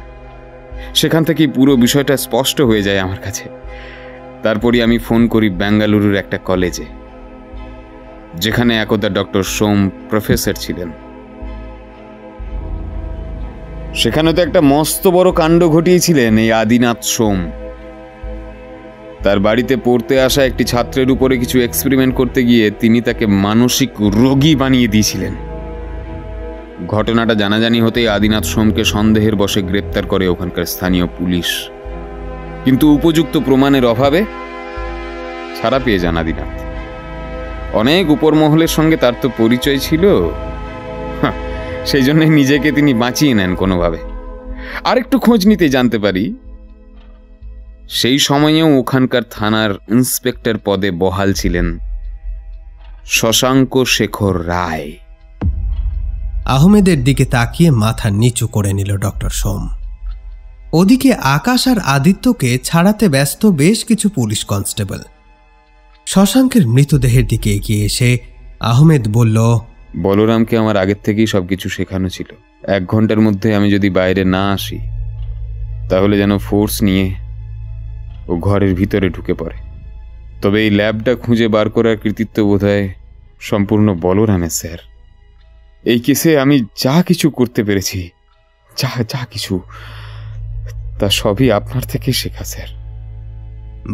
সেখান থেকেই পুরো বিষয়টা স্পষ্ট হয়ে যায় আমার কাছে। তারপরই আমি ফোন করি বেঙ্গালুরুর একটা কলেজে, যেখানে একদা ডক্টর সোম প্রফেসর ছিলেন। সেখানে তো একটা মস্ত বড় কাণ্ড ঘটিয়েছিলেন এই আদিনাথ সোম। তার বাড়িতে পড়তে আসা একটি ছাত্রের উপরে কিছু এক্সপেরিমেন্ট করতে গিয়ে তিনি তাকে মানসিক রোগী বানিয়ে দিয়েছিলেন। ঘটনাটা জানাজানি হতেই আদিনাথ সোমকে সন্দেহের বশে গ্রেপ্তার করে ওখানকার স্থানীয় পুলিশ। কিন্তু উপযুক্ত প্রমাণের অভাবে ছাড়া পেয়ে যান আদিনাথ। অনেক উপর মহলের সঙ্গে তার তো পরিচয় ছিল, সেই জন্য নিজেকে তিনি বাঁচিয়ে নেন কোনোভাবে। আরেকটু খোঁজ নিতে জানতে পারি সেই সময়েও ওখানকার থানার ইন্সপেক্টর পদে বহাল ছিলেন শশাঙ্ক শেখর রায়। আহমেদের দিকে তাকিয়ে মাথা নিচু করে নিল ডক্টর সোম। ওদিকে আকাশ আর আদিত্যকে ছাড়াতে ব্যস্ত বেশ কিছু পুলিশ কনস্টেবল। শশাঙ্কের মৃতদেহের দিকে এগিয়ে এসে আহমেদ বলল, বলরামকে আমার আগের থেকেই সবকিছু শেখানো ছিল। 1 ঘন্টার মধ্যে আমি যদি বাইরে না আসি তাহলে যেন ফোর্স নিয়ে ও ঘরের ভিতরে ঢুকে পড়ে। তবে এই ল্যাবটা খুঁজে বার করার কৃতিত্ব বোধহয় সম্পূর্ণ বলরামের স্যার। এই কেসে আমি যা কিছু করতে পেরেছি, যা কিছু, তা সবই আপনার থেকে শেখা স্যার।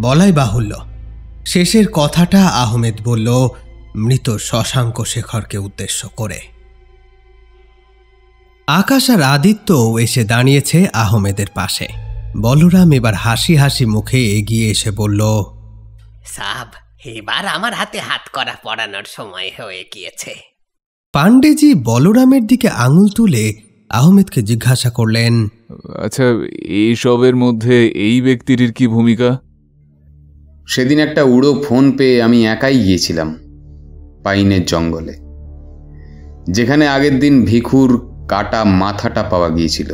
বলাই বাহুল্য শেষের কথাটা আহমেদ বলল মৃত শশাঙ্ক শেখরকে উদ্দেশ্য করে। আকাশ আর আদিত্যও এসে দাঁড়িয়েছে আহমেদের পাশে। বলরাম এবার হাসি হাসি মুখে এগিয়ে এসে বলল, সাব, এবার আমার হাতে হাত করা পড়ানোর সময় হয়ে গিয়েছে। পাণ্ডেজি বলরামের দিকে আঙুল তুলে আহমেদকে জিজ্ঞাসা করলেন, আচ্ছা, এইসবের মধ্যে এই ব্যক্তির কি ভূমিকা? সেদিন একটা উড়ো ফোন পেয়ে আমি একাই গিয়েছিলাম পাইনের জঙ্গলে, যেখানে আগের দিন ভিখুর কাটা মাথাটা পাওয়া গিয়েছিল।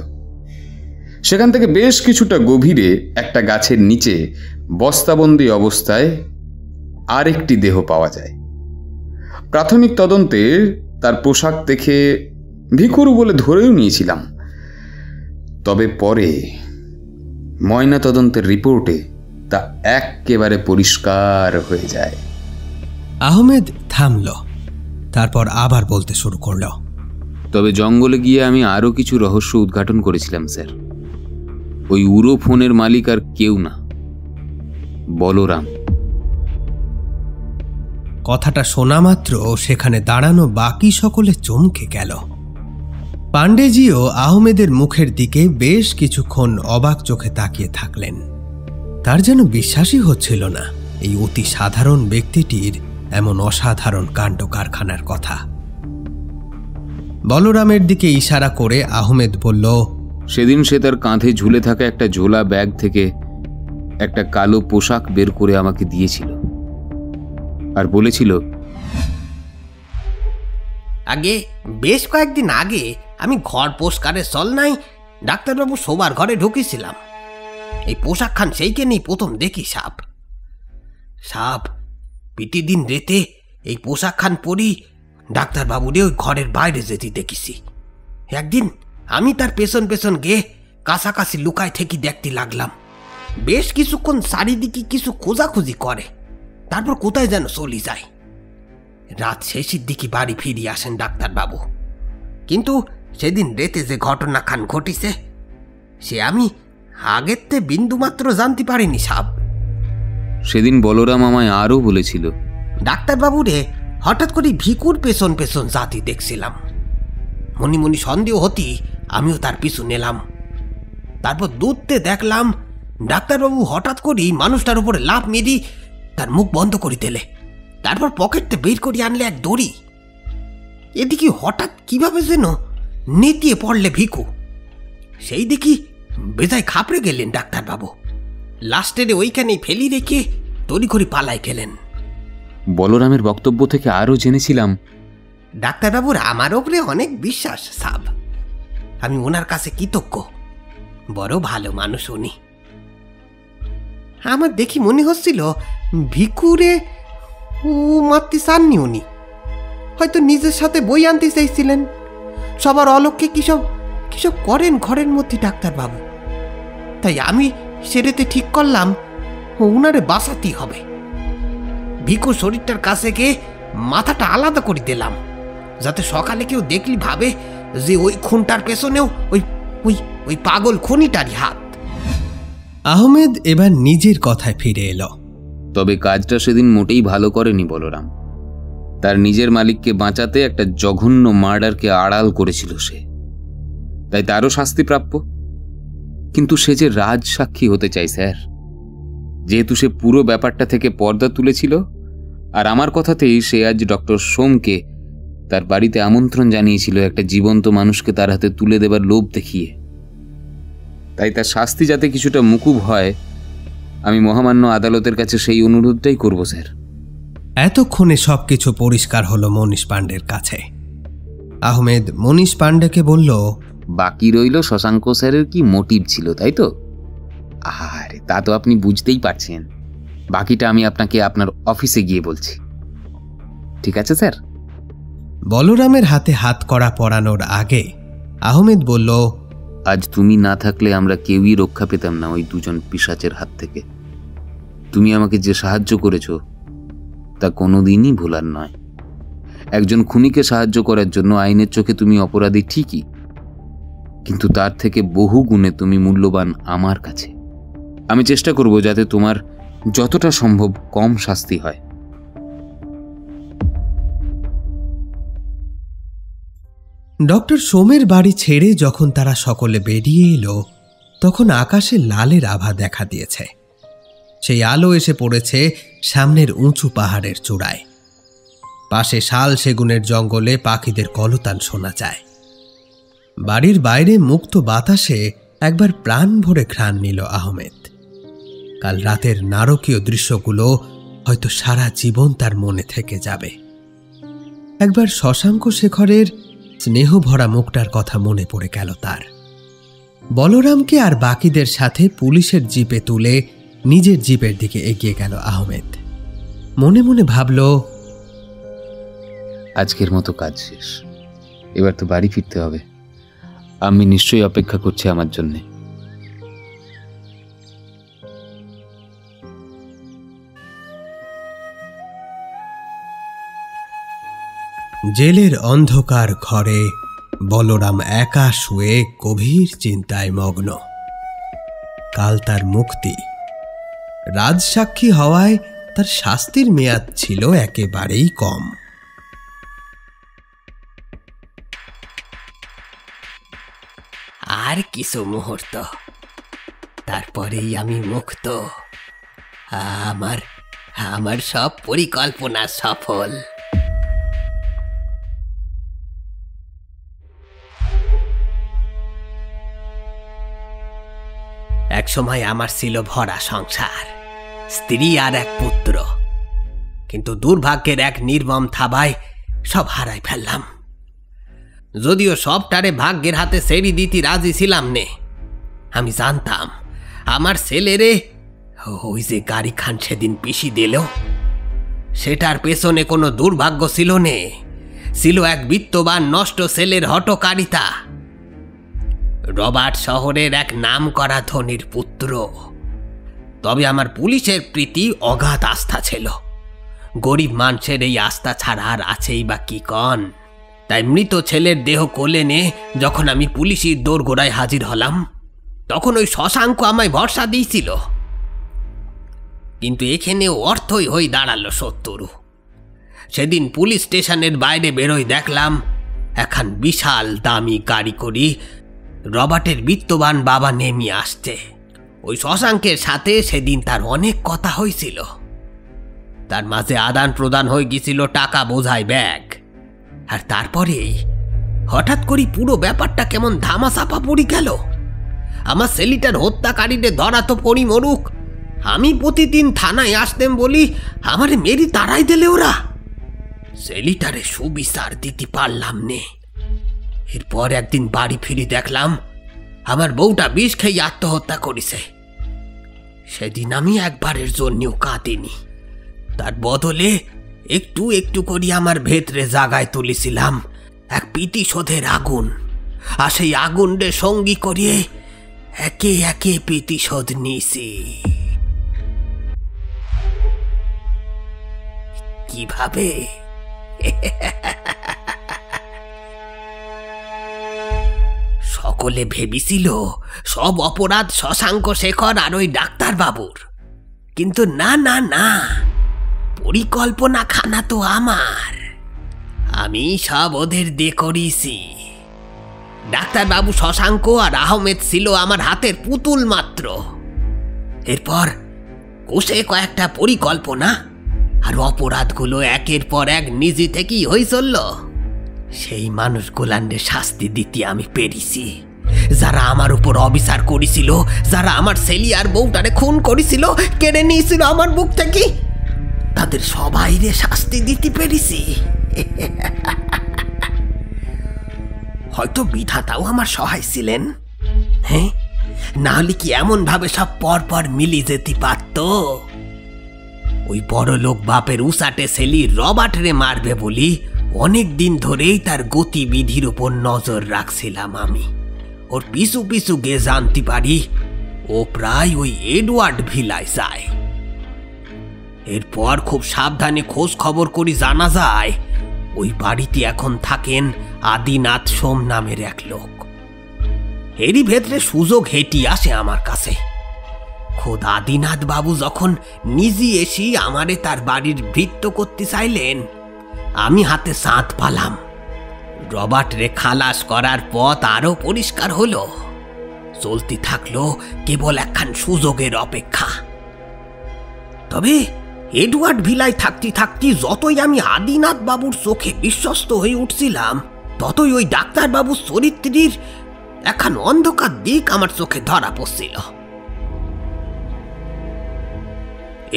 সেখান থেকে বেশ কিছুটা গভীরে একটা গাছের নিচে বস্তাবন্দি অবস্থায় আরেকটি দেহ পাওয়া যায়। প্রাথমিক তদন্তে তার পোশাক দেখে ভিখুর বলে ধরেও নিয়েছিলাম। তবে পরে ময়না তদন্তের রিপোর্টে তা একেবারে পরিষ্কার হয়ে যায়। আহমেদ থামল, তারপর আবার বলতে শুরু করল, তবে জঙ্গলে গিয়ে আমি আরো কিছু রহস্য উদ্ঘাটন করেছিলাম স্যার। ওই উড়ো ফোনের মালিক আর কেউ না, বলরাম। কথাটা শোনা মাত্র সেখানে দাঁড়ানো বাকি সকলে চমকে গেল। পাণ্ডেজিও আহমেদের মুখের দিকে বেশ কিছুক্ষণ অবাক চোখে তাকিয়ে থাকলেন। তার যেন বিশ্বাসই হচ্ছিল না এই অতি সাধারণ ব্যক্তিটির এমন অসাধারণ কাণ্ড কারখানার কথা। বলরামের দিকে ইশারা করে আহমেদ বলল, সেদিন সে তার কাঁধে ঝুলে থাকা একটা ঝোলা ব্যাগ থেকে একটা কালো পোশাক বের করে আমাকে দিয়েছিল আর বলেছিল, আগে বেশ কয়েকদিন আগে আমি ঘর পরিষ্কারের চলনায় ডাক্তারবাবু শোবার ঘরে ঢুকেছিলাম। এই পোশাক খান সেইখানেই প্রথম দেখি সাপ প্রতিদিন রেতে এই পোশাক খান পরি ডাক্তারবাবুরে ওই ঘরের বাইরে যেতে দেখেছি। একদিন আমি তার পেছন পেছন গিয়ে কাছাকাছি লুকায় থেকে দেখতে লাগলাম। বেশ কিছুক্ষণ চারিদিকে কিছু খোঁজাখুঁজি করে, তারপর কোথায় যেন চলে যায়। রাত শেষের দিকে বাড়ি ফিরিয়ে আসেন ডাক্তারবাবু। কিন্তু সেদিন রেতে যে ঘটনা খান ঘটিছে সে আমি আগের তে বিন্দুমাত্র জানতে পারিনি সাব। সেদিন বলরাম আমায় আরও বলেছিল, ডাক্তারবাবুরে হঠাৎ করে ভিকুর পেছন পেছন জাতি দেখছিলাম। মনি মনি সন্দেহ হতি আমিও তার পিছু নিলাম। তারপর দূরতে দেখলাম ডাক্তারবাবু হঠাৎ করেই মানুষটার উপরে লাফ মেরি তার মুখ বন্ধ করে দিলে। তারপর পকেটতে বের করে আনলে এক দড়ি। এদিকে হঠাৎ কিভাবে যেন নেতিয়ে পড়লে ভিকু। সেই দেখি বেজায় খাপড়ে গেলেন ডাক্তারবাবু। লাস্টের ওইখানেই ফেলি রেখে তড়ি করে পালাই গেলেন। বলরামের বক্তব্য থেকে আরও জেনেছিলাম, ডাক্তারবাবুর আমার ওপরে অনেক বিশ্বাস সাব। আমি ওনার কাছে কৃতজ্ঞ। বড় ভালো মানুষ উনি। আমার দেখি মনে হচ্ছিল ভিকুরে ও মারতে চাননি উনি, হয়তো নিজের সাথে বই আনতে চাইছিলেন। সবার অলক্ষ্যে কিসব করেন ঘরের মধ্যে ডাক্তারবাবু। তাই আমি সেরেতে ঠিক করলাম ওনারে বাঁচাতেই হবে। ভিকু শরীরটার কাছে গিয়ে মাথাটা আলাদা করে দিলাম, যাতে সকালে কেউ দেখলি ভাবে যে ওই খুনটার পেছনেও ওই ওই ওই পাগল খুনিটারই হাত। আহমেদ এবার নিজের কথায় ফিরে এলো। তবে কাজটা সেদিন মোটেই ভালো করেনি বলরাম। তার নিজের মালিককে বাঁচাতে একটা জঘন্য মার্ডারকে আড়াল করেছিল সে, তাই তারও শাস্তি প্রাপ্য। কিন্তু সে যে রাজ সাক্ষী হতে চাই স্যার, যেহেতু সে পুরো ব্যাপারটা থেকে পর্দা তুলেছিল। আর আমার কথাতেই সে আজ ডক্টর সোমকে তার বাড়িতে আমন্ত্রণ জানিয়েছিল একটা জীবন্ত মানুষকে তার হাতে তুলে দেবার লোভ দেখিয়ে। তাই তার শাস্তি যাতে কিছুটা মুকুব হয়, আমি মহামান্য আদালতের কাছে সেই অনুরোধটাই করব স্যার। এতক্ষণে সবকিছু পরিষ্কার হলো মনীষ পাণ্ডের কাছে। আহমেদ মনীষ পাণ্ডেকে বলল, বাকি রইল শশাঙ্ক স্যারের কি মোটিভ ছিল, তাই তো? আরে তা তো আপনি বুঝতেই পারছেন। বাকিটা আমি আপনাকে আপনার অফিসে গিয়ে বলছি, ঠিক আছে স্যার? বলরামের হাতে হাত কড়া পরানোর আগে আহমেদ বলল, আজ তুমি না থাকলে আমরা কেউই রক্ষা পেতাম না ওই দুজন পিশাচের হাত থেকে। তুমি আমাকে যে সাহায্য করেছ তা কোনোদিনই ভোলার নয়। একজন খুনিকে সাহায্য করার জন্য আইনের চোখে তুমি অপরাধী ঠিকই, কিন্তু তার থেকে বহু গুণে তুমি মূল্যবান আমার কাছে। আমি চেষ্টা করব যাতে তোমার যতটা সম্ভব কম শাস্তি হয়। ডক্টর সোমের বাড়ি ছেড়ে যখন তারা সকলে বেরিয়ে এলো, তখন আকাশে লালের আভা দেখা দিয়েছে। সেই আলো এসে পড়েছে সামনের উঁচু পাহাড়ের চূড়ায়। পাশে শাল সেগুনের জঙ্গলে পাখিদের কলতান শোনা যায়। বাড়ির বাইরে মুক্ত বাতাসে একবার প্রাণ ভরে ঘ্রাণ নিল আহমেদ। কাল রাতের নারকীয় দৃশ্যগুলো হয়তো সারা জীবন তার মনে থেকে যাবে। একবার শশাঙ্ক শেখরের স্নেহ ভরা মুখটার কথা মনে পড়ে গেল তার। বলরামকে আর বাকিদের সাথে পুলিশের জিপে তুলে নিজের জিপের দিকে এগিয়ে গেল আহমেদ। মনে মনে ভাবল, আজকের মতো কাজ শেষ, এবার তো বাড়ি ফিরতে হবে। আমি নিশ্চয়ই অপেক্ষা করছি আমার জন্যে। জেলের অন্ধকার ঘরে বলরাম একা শুয়ে গভীর চিন্তায় মগ্ন। কাল তার মুক্তি, রাজসাক্ষী হওয়ায় তার শাস্তির মেয়াদ ছিল একেবারেই কম। আর কিছু মুহূর্ত, তারপরেই আমি মুক্ত। আমার সব পরিকল্পনা সফল। এক সময় আমার ছিল ভরা সংসার, স্ত্রী আর এক পুত্র, কিন্তু দুর্ভাগ্যের এক নির্মম থাবায় সব হারাই ফেললাম। যদিও সবটারে ভাগ্যের হাতে ছেড়ে দিতে রাজি ছিলাম নে। আমি জানতাম আমার ছেলেরে ওই যে গাড়ি খান সেদিন পিষি দিল, সেটার পেছনে কোনো দুর্ভাগ্য ছিল নে, ছিল এক বিত্তবান নষ্ট ছেলের হঠকারিতা। রবার্ট শহরের এক নামকরা ধনীর পুত্র, তবে আমার পুলিশের প্রীতি অগাধ আস্থা ছিল। গরিব মানুষের এই আস্থা ছাড়া আর আছেই বা কি কন। তাই মৃত ছেলের দেহ কোলে নে যখন আমি পুলিশের দোরগোড়ায় হাজির হলাম, তখন ওই শশাঙ্ক আমায় ভরসা দিয়েছিল, কিন্তু এখানে অর্থই হয়ে দাঁড়ালো শত্রু। সেদিন পুলিশ স্টেশনের বাইরে বেরোই দেখলাম এখন বিশাল দামি গাড়ি করি রবার্টের বিত্তবান বাবা নেমে আসছে। ওই শশাঙ্কের সাথে সেদিন তার অনেক কথা হয়েছিল, তার মাঝে আদান প্রদান হয়ে গেছিল টাকা বোঝাই ব্যাগ। আর তারপরেই হঠাৎ করে পুরো ব্যাপারটা কেমন ধামাচাপা পড়ে গেল। আমার ছেলেটার হত্যাকারীদের ধরা তো পড়ি মরুক, আমি প্রতিদিন থানায় আসতেম বলি আমারে মেরি তাড়াই দিলে ওরা। ছেলেটারে সুবিচার দিতে পারলাম নে। এরপর একদিন বাড়ি ফিরে দেখলাম আমার বউটা বিষ খেয়ে আত্মহত্যা করেছে। সেদিন আমি একবারের জন্যও কাঁদিনি, তার বদলে একটু একটু করে আমার ভেতরে জাগায় তুলেছিলাম এক প্রীতিশোধের আগুন। আর সেই আগুনরে সঙ্গী করিয়ে একে একে প্রীতিশোধ নিয়েছি। কিভাবে? সকলে ভেবেছিল সব অপরাধ শশাঙ্ক শেখর আর ওই ডাক্তার বাবুর, কিন্তু না না না, পরিকল্পনা খানা তো আমার। আমি সব ওদের দিয়ে করিছি। ডাক্তার বাবু শশাঙ্ক আর আহমেদ ছিল আমার হাতের পুতুল মাত্র। এরপর কোষে কয়েকটা পরিকল্পনা আর অপরাধগুলো একের পর এক নিজে থেকেই হয়ে চলল। সেই মানুষগুলান্ডে শাস্তি দিতে আমি পেরেছি, যারা আমার উপর অবিচার করেছিল, যারা আমার ছেলে আর বউটারে খুন করেছিল, কেড়ে নিয়েছিল আমার বুক থেকে, তাদের সবাইরে শাস্তি দিতে পেরেছি। হয়তো বিধাতাও আমার সহায় ছিলেন, হ্যাঁ, না হলে কি এমন ভাবে সব পর পর মিলি যেতে পারত? ওই বড় লোক বাপের উসাটে ছেলে রবার্টরে মারবে বলি অনেক দিন ধরেই তার গতিবিধির উপর নজর রাখছিলাম আমি। ওর পিছু পিছু গিয়ে জানতে পারি ও প্রায় ওই এডওয়ার্ড ভিলায় যায়। এরপর খুব সাবধানে খোঁজ খবর করে জানা যায় ওই বাড়িতে এখন থাকেন আদিনাথ সোম নামের এক লোক। এরই ভেতরে সুযোগ হেঁটে আসে আমার কাছে। খোদ আদিনাথ বাবু যখন নিজে এসে আমারে তার বাড়ির ভৃত্য করতে চাইলেন, আমি হাতে সাঁত পালাম। রবার্ট রে খালাস করার পথ আরো পরিষ্কার হলো। চলতে থাকলো কেবল একখান সুযোগের অপেক্ষা। তবে এডওয়ার্ড ভিলায় থাকতে থাকতে যতই আমি আদিনাথ বাবুর চোখে বিশ্বস্ত হয়ে উঠছিলাম, ততই ওই ডাক্তার বাবুর চরিত্রের একখান অন্ধকার দিক আমার চোখে ধরা পড়ছিল।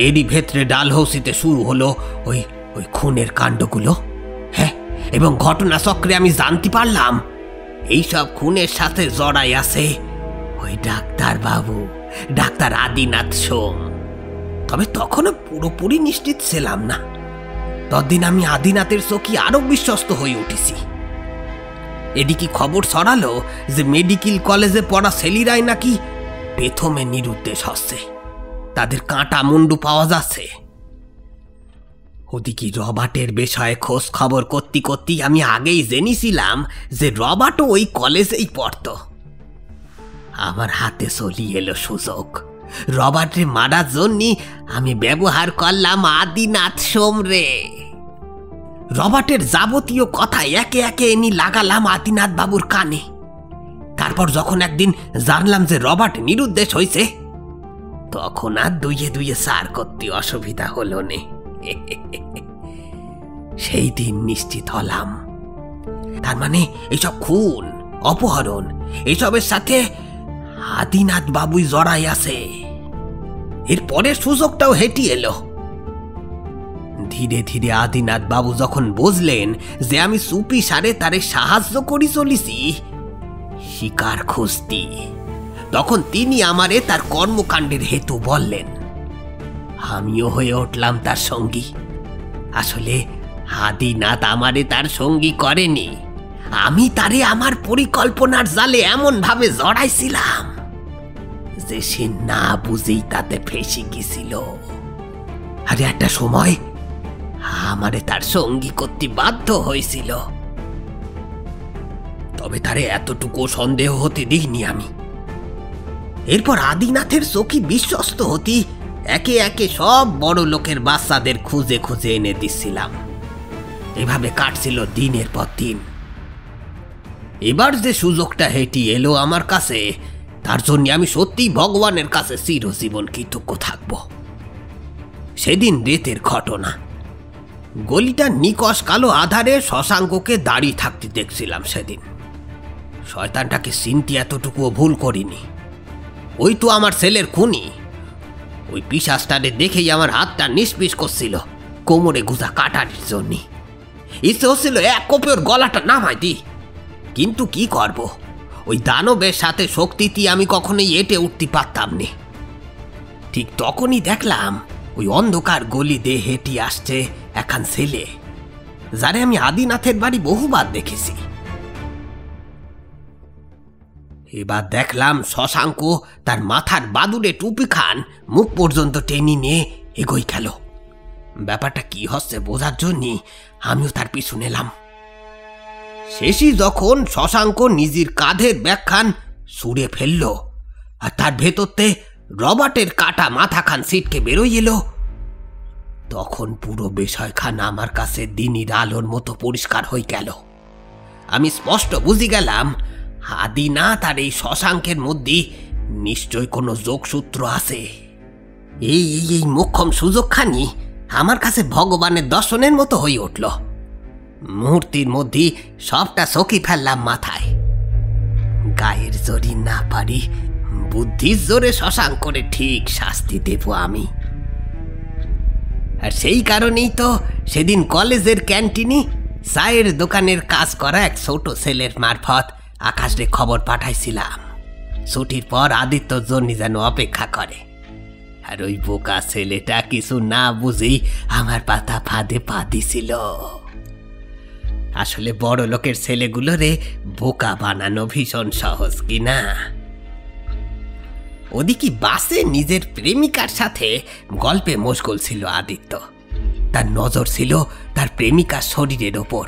এরই ভেতরে ডালহৌসিতে শুরু হলো ওই ওই খুনের কাণ্ডগুলো। হ্যাঁ, এবং ঘটনা চক্রে আমি জানতে পারলাম এইসব খুনের সাথে জড়াই আছে ওই ডাক্তার বাবু, ডাক্তার আদিনাথ সোম। তবে তখনও পুরোপুরি নিশ্চিত ছিলাম না। ততদিন আমি আদিনাথের চোখে আরো বিশ্বস্ত হয়ে উঠেছি। এদিকে খবর ছড়ালো যে মেডিকেল কলেজে পড়া ছেলেরাই নাকি প্রথমে নিরুদ্দেশ হচ্ছে, তাদের কাঁটা মুন্ডু পাওয়া যাচ্ছে। ওদিকে রবার্টের বিষয়ে খোঁজ খবর করতে করতে আমি আগেই জেনেছিলাম যে রবার্টও ওই কলেজেই পড়ত। আমার হাতে চলি এলো সুযোগ। রবার্টে মারার জন্য আমি ব্যবহার করলাম আদিনাথ সোমরে। রবার্টের যাবতীয় কথা একে একে এনে লাগালাম আদিনাথ বাবুর কানে। তারপর যখন একদিন জানলাম যে রবার্ট নিরুদ্দেশ হয়েছে, তখন আর দুইয়ে দুইয়ে সার করতে অসুবিধা হলো নে। সেই দিন নিশ্চিত হলাম, তার মানে এইসব খুন, অপহরণ, এসবের সাথে আদিনাথ বাবুই জড়াই আছে। এরপরের সুযোগটাও হেঁটে এলো। ধীরে ধীরে আদিনাথ বাবু যখন বুঝলেন যে আমি চুপি সারে তারে সাহায্য করি চলিছি শিকার খুঁজতি, তখন তিনি আমারে তার কর্মকাণ্ডের হেতু বললেন। আমিও হয়ে উঠলাম তার সঙ্গী। আসলে আদিনাথ আমারে তার সঙ্গী করেনি, আমি তারে আমার পরিকল্পনার জালে এমন ভাবে জড়াইছিলাম যে সে না বুঝেই তাতে ফেসে গেছিল। আরে একটা সময় আমারে তার সঙ্গী করতে বাধ্য হয়েছিল, তবে তারে এতটুকু সন্দেহ হতে দিইনি আমি। এরপর আদিনাথের চোখে বিশ্বস্ত হতি একে একে সব বড় লোকের বাচ্চাদের খুঁজে খুঁজে এনে দিচ্ছিলাম। এভাবে কাটছিল দিনের পর দিন। এবার যে সুযোগটা হেঁটে এলো আমার কাছে, তার জন্য আমি সত্যি ভগবানের কাছে চিরজীবন কৃতজ্ঞ থাকব। সেদিন রাতের ঘটনা। গলিটা নিকশ কালো আধারে শশাঙ্ককে দাঁড়িয়ে থাকতে দেখছিলাম সেদিন। শয়তানটাকে চিনতে এতটুকুও ভুল করিনি। ওই তো আমার ছেলের খুনি। ওই পিশাচটারে দেখেই আমার হাতটা নিষ্পিস করছিল কোমরে গুজা কাটারির জন্য। ইচ্ছে হচ্ছিল এক কোপে ওর গলাটা নামাই দি, কিন্তু কি করব, ওই দানবের সাথে শক্তিতে আমি কখনোই এঁটে উঠতে পারতাম না। ঠিক তখনই দেখলাম ওই অন্ধকার গলি দিয়ে হেঁটে আসছে একখান ছেলে, যারে আমি আদিনাথের বাড়ি বহুবার দেখেছি। এবার দেখলাম শশাঙ্ক তার মাথার বাদুড়ে টুপি খান মুখ পর্যন্ত টেনে নিয়ে এগোই গেল। ব্যাপারটা কি হচ্ছে বোঝার জন্য আমিও তার পিছু নিলাম। শেষই যখন শশাঙ্ক নিজের কাঁধের ব্যাগখান ছুঁড়ে ফেলল আর তার ভেতরতে রবার্টের কাটা মাথাখান ছিটকে বেরোই এলো, তখন পুরো বিষয়খান আমার কাছে দিনের আলোর মতো পরিষ্কার হয়ে গেল। আমি স্পষ্ট বুঝে গেলাম আদিনাথ আর এই শশাঙ্কের মধ্যে নিশ্চয় কোনো যোগসূত্র আছে। এই এই মোক্ষম সুযোগখানি আমার কাছে ভগবানের দর্শনের মতো হয়ে উঠল। মুহূর্তের মধ্যে সবটা চকি ফেললাম মাথায়। গায়ের জোরে না পারি, বুদ্ধির জোরে শশাঙ্করে ঠিক শাস্তি দেব আমি। আর সেই কারণেই তো সেদিন কলেজের ক্যান্টিনে চায়ের দোকানের কাজ করা এক ছোট ছেলের মারফত আকাশে খবর পাঠাইছিলাম ছুটির পর আদিত্যর জন্য যেন অপেক্ষা করে। আর ওই বোকা ছেলেটা কিছু না বুঝেই আমার পাতা ফাঁদে পা দিছিল। আসলে বড় লোকের ছেলেগুলোরে বোকা বানানো ভীষণ সহজ কিনা। ওদিকে বাসে নিজের প্রেমিকার সাথে গল্পে মশগুল ছিল আদিত্য। তার নজর ছিল তার প্রেমিকার শরীরের ওপর।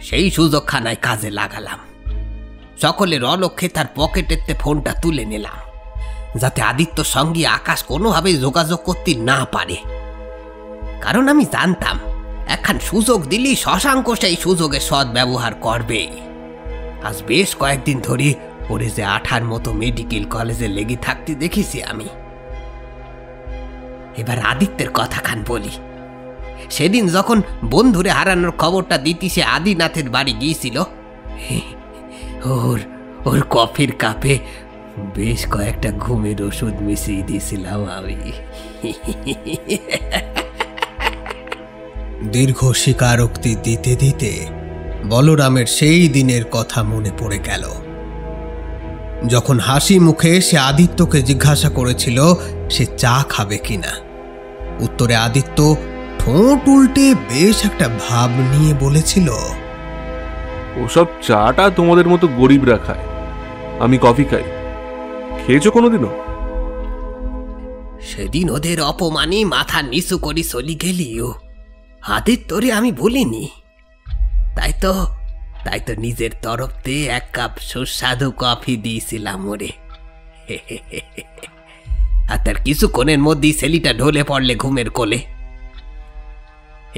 সেই সুযোগখানায় কাজে লাগালাম। সকলের অলক্ষ্যে তার পকেটেতে ফোনটা তুলে নিলাম, যাতে আদিত্যর সঙ্গে আকাশ কোনোভাবে যোগাযোগ করতে না পারে। কারণ আমি জানতাম একখান সুযোগ দিলেই শশাঙ্ক সেই সুযোগে সৎ ব্যবহার করবে। আজ বেশ কয়েকদিন ধরে ওরে যে আঠার মতো মেডিকেল কলেজে লেগে থাকতে দেখেছি আমি। এবার আদিত্যের কথাখান বলি। সেদিন যখন বন্ধুরে হারানোর খবরটা দিতে সে আদিনাথের বাড়ি গিয়েছিল, ওর কফির কাপে বেশ কয়েকটা ঘুমের ওষুধ মিশিয়ে দিয়েছিলাম আমি। দীর্ঘ স্বীকারোক্তি দিতে দিতে বলরামের সেই দিনের কথা মনে পড়ে গেল, যখন হাসি মুখে সে আদিত্যকে জিজ্ঞাসা করেছিল সে চা খাবে কিনা। উত্তরে আদিত্য ঠোঁট উল্টে বেশ একটা ভাব নিয়ে বলেছিল, ওসব চাটা তোমাদের মতো গরিবরা খায়, আমি কফি খাই। খেয়েছো কোনোদিনও? সেদিন ওদের অপমানে মাথা নিচু করে চলি গেলিও আদিত্যরে আমি ভুলিনি। তাই তো নিজের তরফতে এক কাপ সুস্বাদু কফি দিয়েছিলাম ওরে। আর তার কিছুক্ষণের মধ্যেই সেলিটা ঢলে পড়লে ঘুমের কোলে।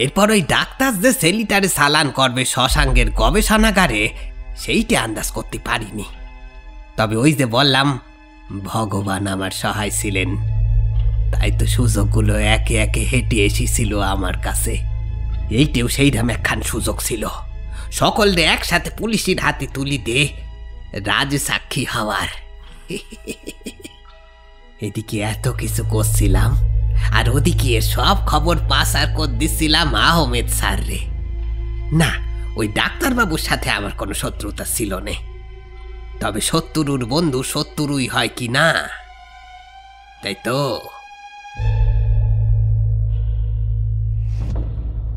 এরপর ওই ডাক্তার যে সেলিটারে চালান করবে শশাঙ্কের গবেষণাগারে, সেইটা আন্দাজ করতে পারিনি। তবে ওই যে বললাম, ভগবান আমার সহায় ছিলেন, তাই তো সুযোগগুলো একে একে হেঁটে এসেছিল আমার কাছে। এইটাও সেইরকম একখান সুযোগ ছিল, সকলরে একসাথে পুলিশের হাতে তুলি দে রাজ সাক্ষী হওয়ার। এদিকে এত কিছু করছিলাম, আর ওদিকে সব খবর পাসার করে দিচ্ছিলাম আহমেদ স্যার রে। না, ওই ডাক্তারবাবুর সাথে আমার কোনো শত্রুতা ছিল না, তবে শত্রুর বন্ধু শত্রুই হয় কি না, তাই তো?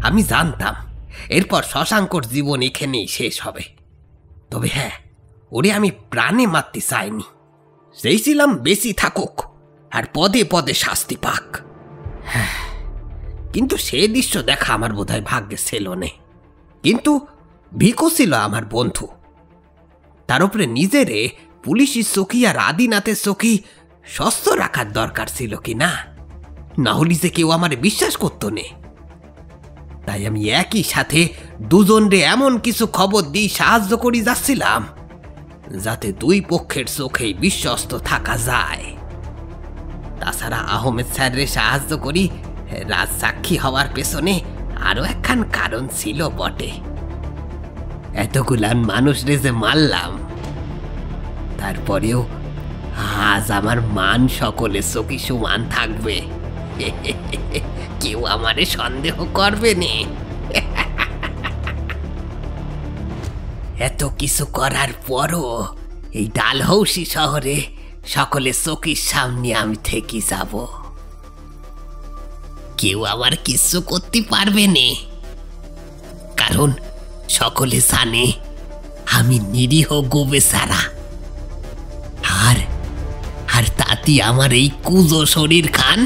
আমি জানতাম এরপর শশাঙ্কর জীবন এখানেই শেষ হবে। তবে হ্যাঁ, ওরে আমি প্রাণে মারতে চাইনি, চেয়েছিলাম বেশি থাকুক আর পদে পদে শাস্তি পাক। হ্যাঁ, কিন্তু সে দৃশ্য দেখা আমার বোধহয় ভাগ্যে ছিল না। কিন্তু ভিকো ছিল আমার বন্ধু, তার উপরে নিজেরে পুলিশের চোখি আর আদিনাথের চোখি সুস্থ রাখার দরকার ছিল কি না, না হলে যে কেউ আমার বিশ্বাস করতো না। তাই আমি একই সাথে দুজনরে এমন কিছু খবর দিয়ে সাহায্য করে যাচ্ছিলাম যাতে দুই পক্ষের চোখেই বিশ্বস্ত থাকা যায়। তাছাড়া আহমেদ স্যাররে সাহায্য করি রাজ সাক্ষী হওয়ার পেছনে আরো একখান কারণ ছিল বটে। এতগুলান মানুষরে যে মারলাম, তারপরেও আজ আমার মান সকলে চোখে সমান থাকবে, কেউ আমারে সন্দেহ করবে না। এত কিছু করার পরও এই ডালহৌসি শহরে সকলে চোখের সামনে আমি থেকে যাব, কেউ আমার কিছু করতে পারবে না, কারণ সকলে জানে আমি নিরীহ গোবেচারা। আর তাতে আমার এই কুজো শরীর খান,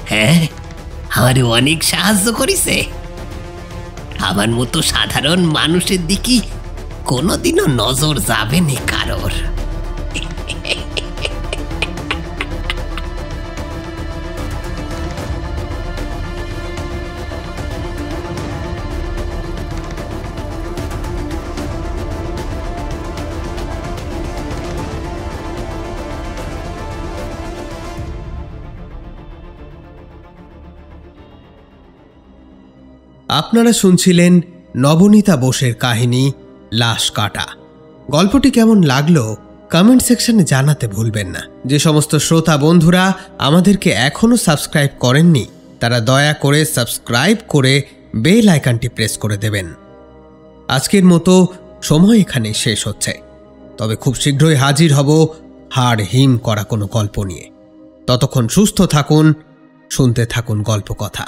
হ্যাঁ, আমারে অনেক সাহায্য করেছে। আমার মতো সাধারণ মানুষের দিকে কোনোদিনও নজর যাবে না কারোর। আপনারা শুনছিলেন নবনীতা বোসের কাহিনী লাশ কাটা। গল্পটি কেমন লাগলো কমেন্ট সেকশনে জানাতে ভুলবেন না। যে সমস্ত শ্রোতা বন্ধুরা আমাদেরকে এখনও সাবস্ক্রাইব করেননি, তারা দয়া করে সাবস্ক্রাইব করে বেল আইকনটি প্রেস করে দেবেন। আজকের মতো সময় এখানে শেষ হচ্ছে, তবে খুব শীঘ্রই হাজির হব হাড় হিম করা কোনো গল্প নিয়ে। ততক্ষণ সুস্থ থাকুন, শুনতে থাকুন গল্প কথা।